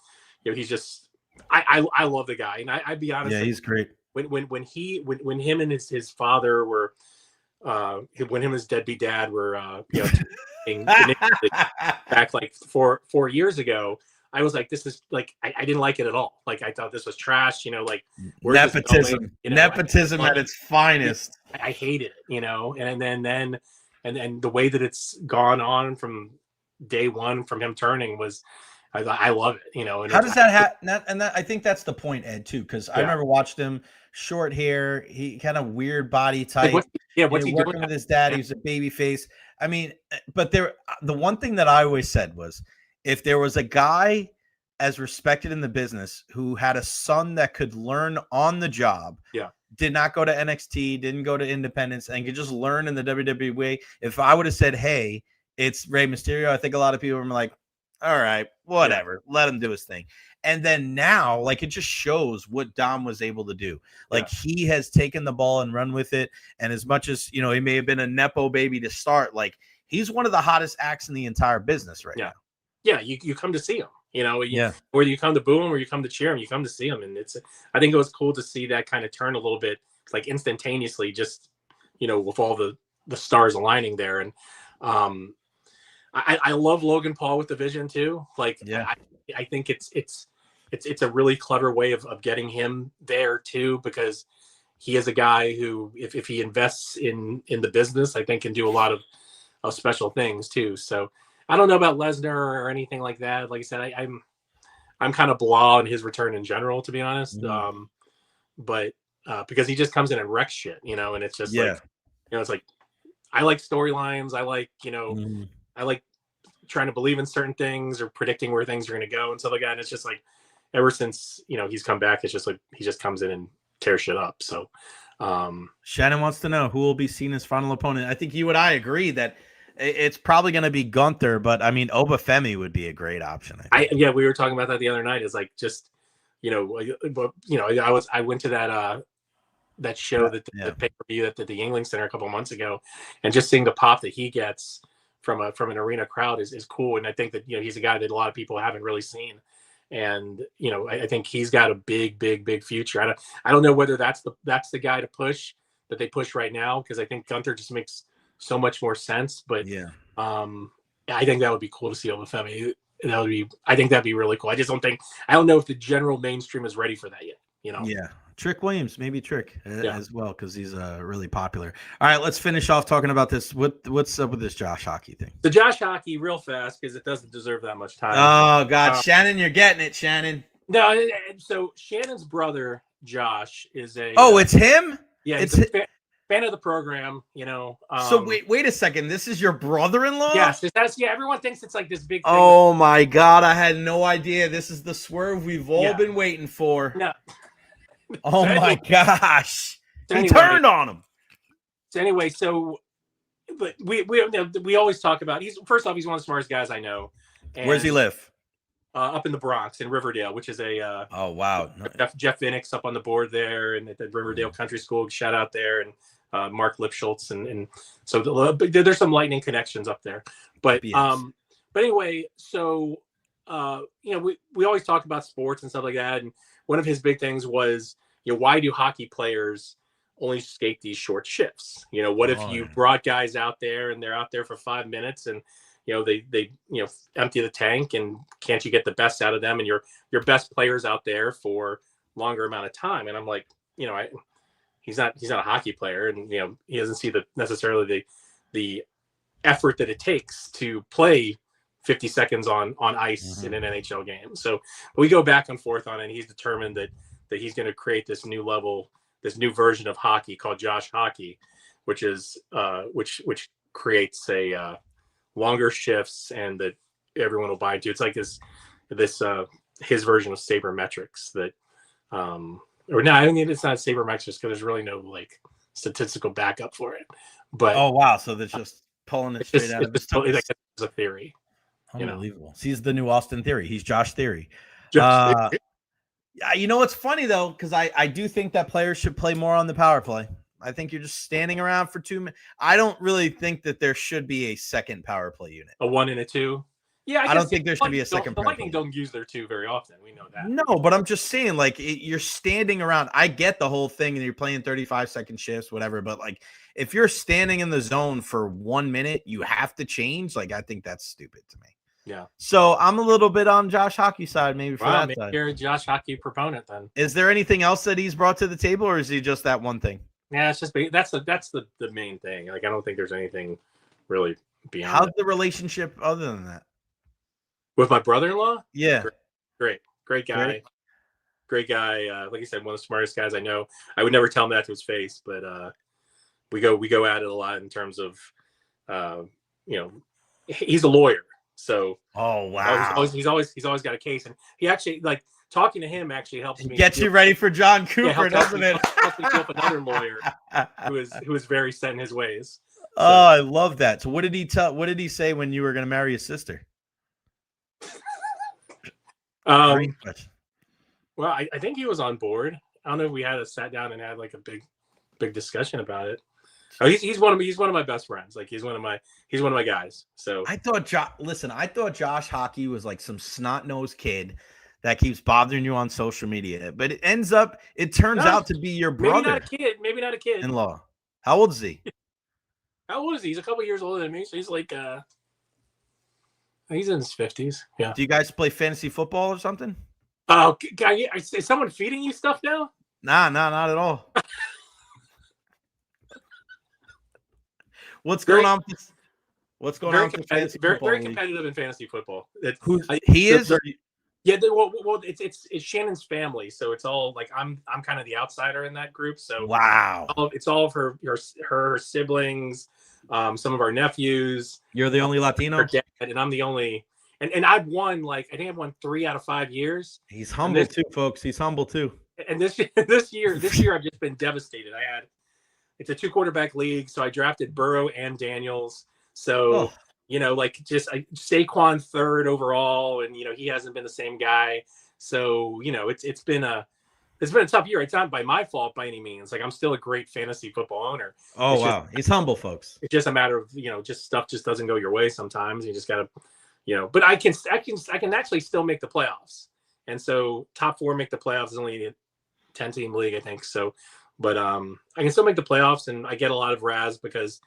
he's just, I love the guy. And I'd be honest. Yeah, he's great. When him and his father were, when him and his deadbeat dad were, back like four years ago, I was like, this is like, I didn't like it at all. Like, I thought this was trash, like nepotism, nepotism at its finest. I hated it, and then the way that it's gone on from day one, from him turning, was, I love it, And how does that happen? And I think that's the point, Ed, too, because I remember watching him, short hair, he kind of weird body type. What's he working doing with his dad? He was a baby face. I mean, but the one thing that I always said was, if there was a guy as respected in the business who had a son that could learn on the job, did not go to NXT, didn't go to independence, and could just learn in the WWE way. If I would have said, hey, it's Rey Mysterio, I think a lot of people were like, all right, whatever, let him do his thing. And then now, like, it just shows what Dom was able to do. Like, he has taken the ball and run with it. And as much as, he may have been a Nepo baby to start, like, he's one of the hottest acts in the entire business right now. Yeah, you come to see him, whether you come to boo him or you come to cheer him, you come to see him. And I think it was cool to see that kind of turn a little bit, like, instantaneously, just, with all the stars aligning there. And I love Logan Paul with the Vision too. Like, I think it's a really clever way of getting him there too, because he is a guy who, if he invests in the business, I think can do a lot of special things too. So I don't know about Lesnar or anything like that. Like I said, I'm kind of blah on his return in general, to be honest. But because he just comes in and wrecks shit, and it's just like, it's like, I like storylines. I like, I like trying to believe in certain things or predicting where things are going to go and stuff like that. And it's just like, ever since, he's come back, it's just like, he just comes in and tears shit up. So Shannon wants to know who will be seen as final opponent. I think you and I agree that it's probably going to be Gunther, but I mean, Obafemi would be a great option. We were talking about that the other night. It's like, just, I went to that show that the pay-per-view at the Yingling Center a couple of months ago, and just seeing the pop that he gets from an arena crowd is cool. And I think that, he's a guy that a lot of people haven't really seen. And, I think he's got a big future. I don't know whether that's the guy to push that they push right now, because I think Gunther just makes so much more sense. But I think that would be cool to see Obafemi. I think that'd be really cool. I don't know if the general mainstream is ready for that yet. Yeah. Trick Williams, maybe Trick as well, because he's really popular. All right, let's finish off talking about this. What's up with this Josh Hockey thing? The Josh Hockey, real fast, because it doesn't deserve that much time. Oh, God. Shannon, you're getting it, Shannon. So Shannon's brother, Josh, is a... Oh, it's him? Yeah, he's a fan of the program, So wait a second. This is your brother-in-law? Yes. Everyone thinks it's like this big thing. Oh, my God. I had no idea. This is the swerve we've all been waiting for. No. Oh my gosh! He turned on him. So anyway, but we always talk about, first off, he's one of the smartest guys I know. And, where's he live? Up in the Bronx, in Riverdale, which is a oh wow, Jeff Vinnick's up on the board there, and at the Riverdale Country School, shout out there, and Mark Lipschultz, and so there's some lightning connections up there. But anyway, so we always talk about sports and stuff like that, and one of his big things was, why do hockey players only skate these short shifts? What if you brought guys out there and they're out there for 5 minutes and, they empty the tank, and can't you get the best out of them and your best players out there for longer amount of time? And I'm like, he's not a hockey player, and, he doesn't see necessarily the effort that it takes to play 50 seconds on ice in an NHL game. So we go back and forth on it, and he's determined that he's going to create this new level, this new version of hockey called Josh Hockey, which is which creates a longer shifts, and that everyone will buy into. It's like this his version of sabermetrics that or no, I mean, it's not sabermetrics because there's really no like statistical backup for it. But oh wow, so they're just pulling it straight out of his totally like it's a theory. Unbelievable. So he's the new Austin Theory. He's Josh Theory. What's funny though, because I do think that players should play more on the power play. I think you're just standing around for 2 minutes. I don't really think that there should be a second power play unit. A 1 and a 2. Yeah, I don't think there should be a second. The Lightning don't use their 2 very often. We know that. No, but I'm just saying, like, you're standing around. I get the whole thing, and you're playing 35-second shifts, whatever. But like, if you're standing in the zone for 1 minute, you have to change. Like, I think that's stupid to me. Yeah. So I'm a little bit on Josh Hockey side, maybe for that side. You're a Josh Hockey proponent then. Is there anything else that he's brought to the table, or is he just that one thing? Yeah, it's just that's the main thing. Like, I don't think there's anything really beyond. How's the relationship other than that? With my brother-in-law? Yeah. Great guy. Great guy. Like I said, one of the smartest guys I know. I would never tell him that to his face, but we go at it a lot in terms of he's a lawyer. So oh wow. He's always got a case, and he actually, like, talking to him actually helps me get you ready for John Cooper, doesn't it? Helps me help another lawyer who is very set in his ways. So, oh, I love that. So what did he say when you were going to marry his sister? Well, I think he was on board. I don't know if we had sat down and had like a big discussion about it. Oh, he's one of my best friends. Like, he's one of my guys. So I thought Josh Hockey was like some snot-nosed kid that keeps bothering you on social media, but it turns out to be your brother. Maybe not a kid. In-law. How old is he? How old is he? He's a couple years older than me, so he's like he's in his 50s. Yeah. Do you guys play fantasy football or something? Oh, is someone feeding you stuff now? Nah, not at all. What's going on? What's going on? Very competitive in fantasy football. He is. Yeah, well, it's Shannon's family, so it's all like I'm kind of the outsider in that group. So wow, it's all of her siblings, some of our nephews. You're the only Latino, her dad, and I'm the only. And I've won I think I've won 3 out of 5 years. He's humble too, folks. He's humble too. And this year I've just been devastated. It's a 2 quarterback league, so I drafted Burrow and Daniels. So. Just Saquon 3rd overall, and he hasn't been the same guy. So it's been a tough year. It's not by my fault by any means. Like I'm still a great fantasy football owner. Oh wow, he's humble, folks. It's just a matter of just stuff just doesn't go your way sometimes. You just gotta But I can actually still make the playoffs, and so top 4 make the playoffs. It's only a 10-team league, I think. So, but I can still make the playoffs, and I get a lot of Raz because.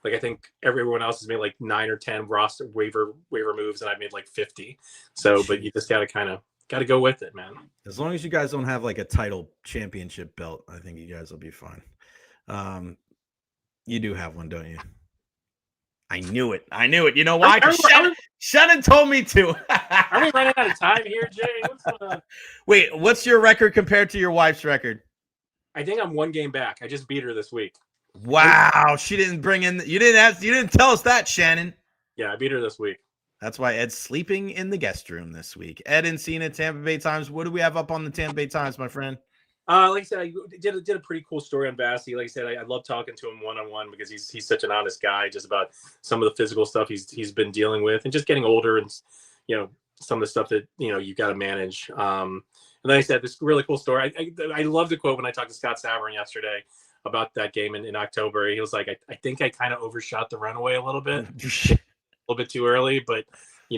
Like I think everyone else has made like 9 or 10 roster waiver moves, and I've made like 50. So, but you just gotta go with it, man. As long as you guys don't have like a title championship belt, I think you guys will be fine. You do have one, don't you? I knew it. You know why? Shannon told me to. Are we running out of time here, Jay? What's going on? Wait, what's your record compared to your wife's record? I think I'm 1 game back. I just beat her this week. Wow, she didn't bring in. You didn't tell us that, Shannon. Yeah, I beat her this week. That's why Ed's sleeping in the guest room this week. Ed Encina, Tampa Bay Times. What do we have up on the Tampa Bay Times, my friend? Like I said, I did a pretty cool story on Vassy. Like I said, I love talking to him one-on-one because he's such an honest guy, just about some of the physical stuff he's been dealing with, and just getting older, and some of the stuff that you got to manage. And like I said, this really cool story. I love the quote when I talked to Scott Savern yesterday about that game in October. He was like, I think I kind of overshot the runaway a little bit too early, but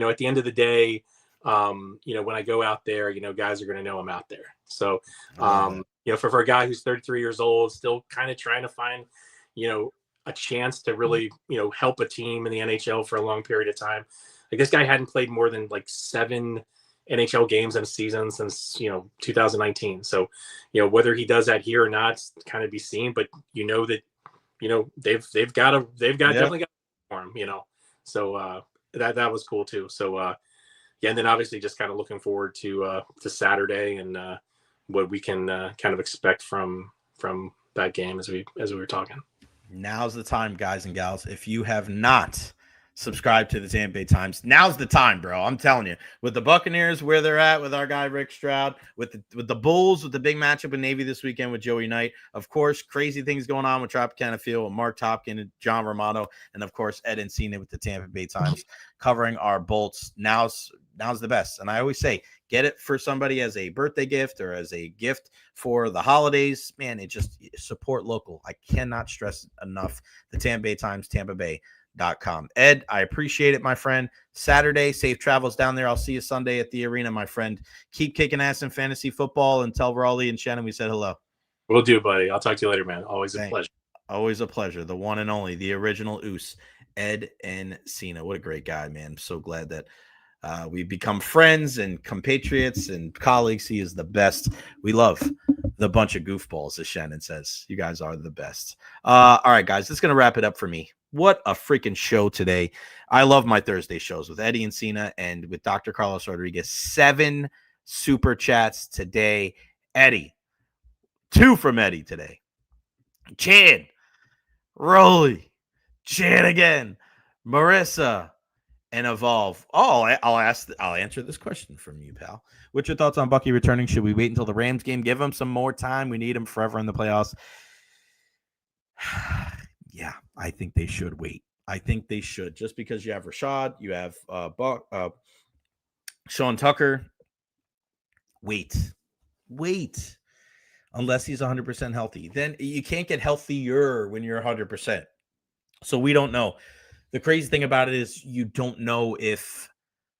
at the end of the day, when I go out there, guys are going to know I'm out there. So, for a guy who's 33 years old, still kind of trying to find, a chance to really, help a team in the NHL for a long period of time. Like this guy hadn't played more than like 7 NHL games in a season since 2019. So whether he does that here or not, kind of be seen. But that they've got definitely got for him. So that was cool too. So and then obviously just kind of looking forward to Saturday and what we can kind of expect from that game as we were talking. Now's the time, guys and gals. If you have not subscribe to the Tampa Bay Times, now's the time, bro. I'm telling you, with the Buccaneers where they're at, with our guy Rick Stroud, with the Bulls, with the big matchup with Navy this weekend with Joey Knight, of course, crazy things going on with Tropicana Field with Mark Topkin and John Romano, and of course Ed Encina with the Tampa Bay Times covering our Bolts. Now's the best, and I always say, get it for somebody as a birthday gift or as a gift for the holidays. Man, it just support local. I cannot stress enough the Tampa Bay Times, TampaBay.com. Ed, I appreciate it, my friend. Saturday, safe travels down there. I'll see you Sunday at the arena, my friend. Keep kicking ass in fantasy football, and tell Raleigh and Shannon we said hello. Will do, buddy. I'll talk to you later, man. Always a pleasure. Always a pleasure. The one and only, the original Oos, Ed Encina. What a great guy, man. I'm so glad that we've become friends and compatriots and colleagues. He is the best. We love the bunch of goofballs, as Shannon says. You guys are the best. All right, guys, that's going to wrap it up for me. What a freaking show today. I love my Thursday shows with Eddie Encina and with Dr. Carlos Rodriguez. 7 super chats today. Eddie, 2 from Eddie today. Chan, Rolly, Chan again, Marissa, and Evolve. Oh, I'll answer this question from you, pal. What's your thoughts on Bucky returning? Should we wait until the Rams game? Give him some more time. We need him forever in the playoffs. Yeah, I think they should wait. I think they should, just because you have Rashad, you have Sean Tucker. Wait. Unless he's 100% healthy. Then you can't get healthier when you're 100%. So we don't know. The crazy thing about it is you don't know if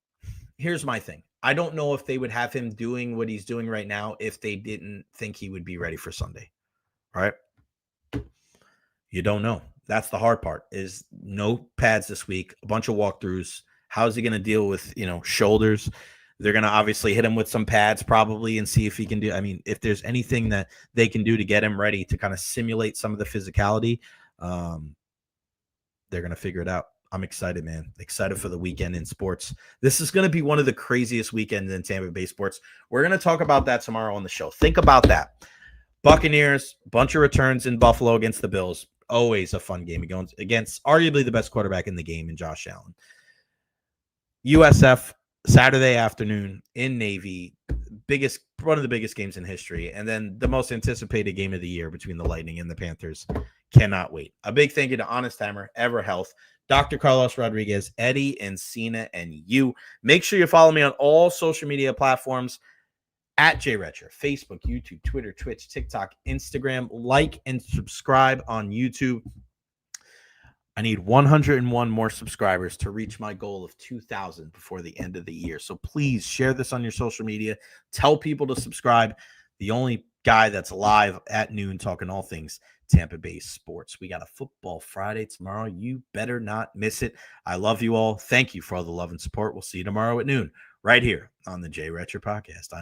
– here's my thing. I don't know if they would have him doing what he's doing right now if they didn't think he would be ready for Sunday. All right? You don't know. That's the hard part, is no pads this week, a bunch of walkthroughs. How is he going to deal with, shoulders? They're going to obviously hit him with some pads probably and see if he can do – I mean, if there's anything that they can do to get him ready to kind of simulate some of the physicality, they're going to figure it out. I'm excited, man. Excited for the weekend in sports. This is going to be one of the craziest weekends in Tampa Bay sports. We're going to talk about that tomorrow on the show. Think about that. Buccaneers, bunch of returns in Buffalo against the Bills. Always a fun game against arguably the best quarterback in the game in Josh Allen. USF, Saturday afternoon in Navy. One of the biggest games in history. And then the most anticipated game of the year between the Lightning and the Panthers. Cannot wait. A big thank you to Honest Hammer, Evara Health, Dr. Carlos Rodriguez, Eddie, Encina, and you. Make sure you follow me on all social media platforms at Recher, Facebook, YouTube, Twitter, Twitch, TikTok, Instagram. Like and subscribe on YouTube. I need 101 more subscribers to reach my goal of 2,000 before the end of the year. So please share this on your social media. Tell people to subscribe. The only guy that's live at noon talking all things Tampa Bay sports. We got a football Friday tomorrow. You better not miss it. I love you all. Thank you for all the love and support. We'll see you tomorrow at noon right here on the Recher podcast.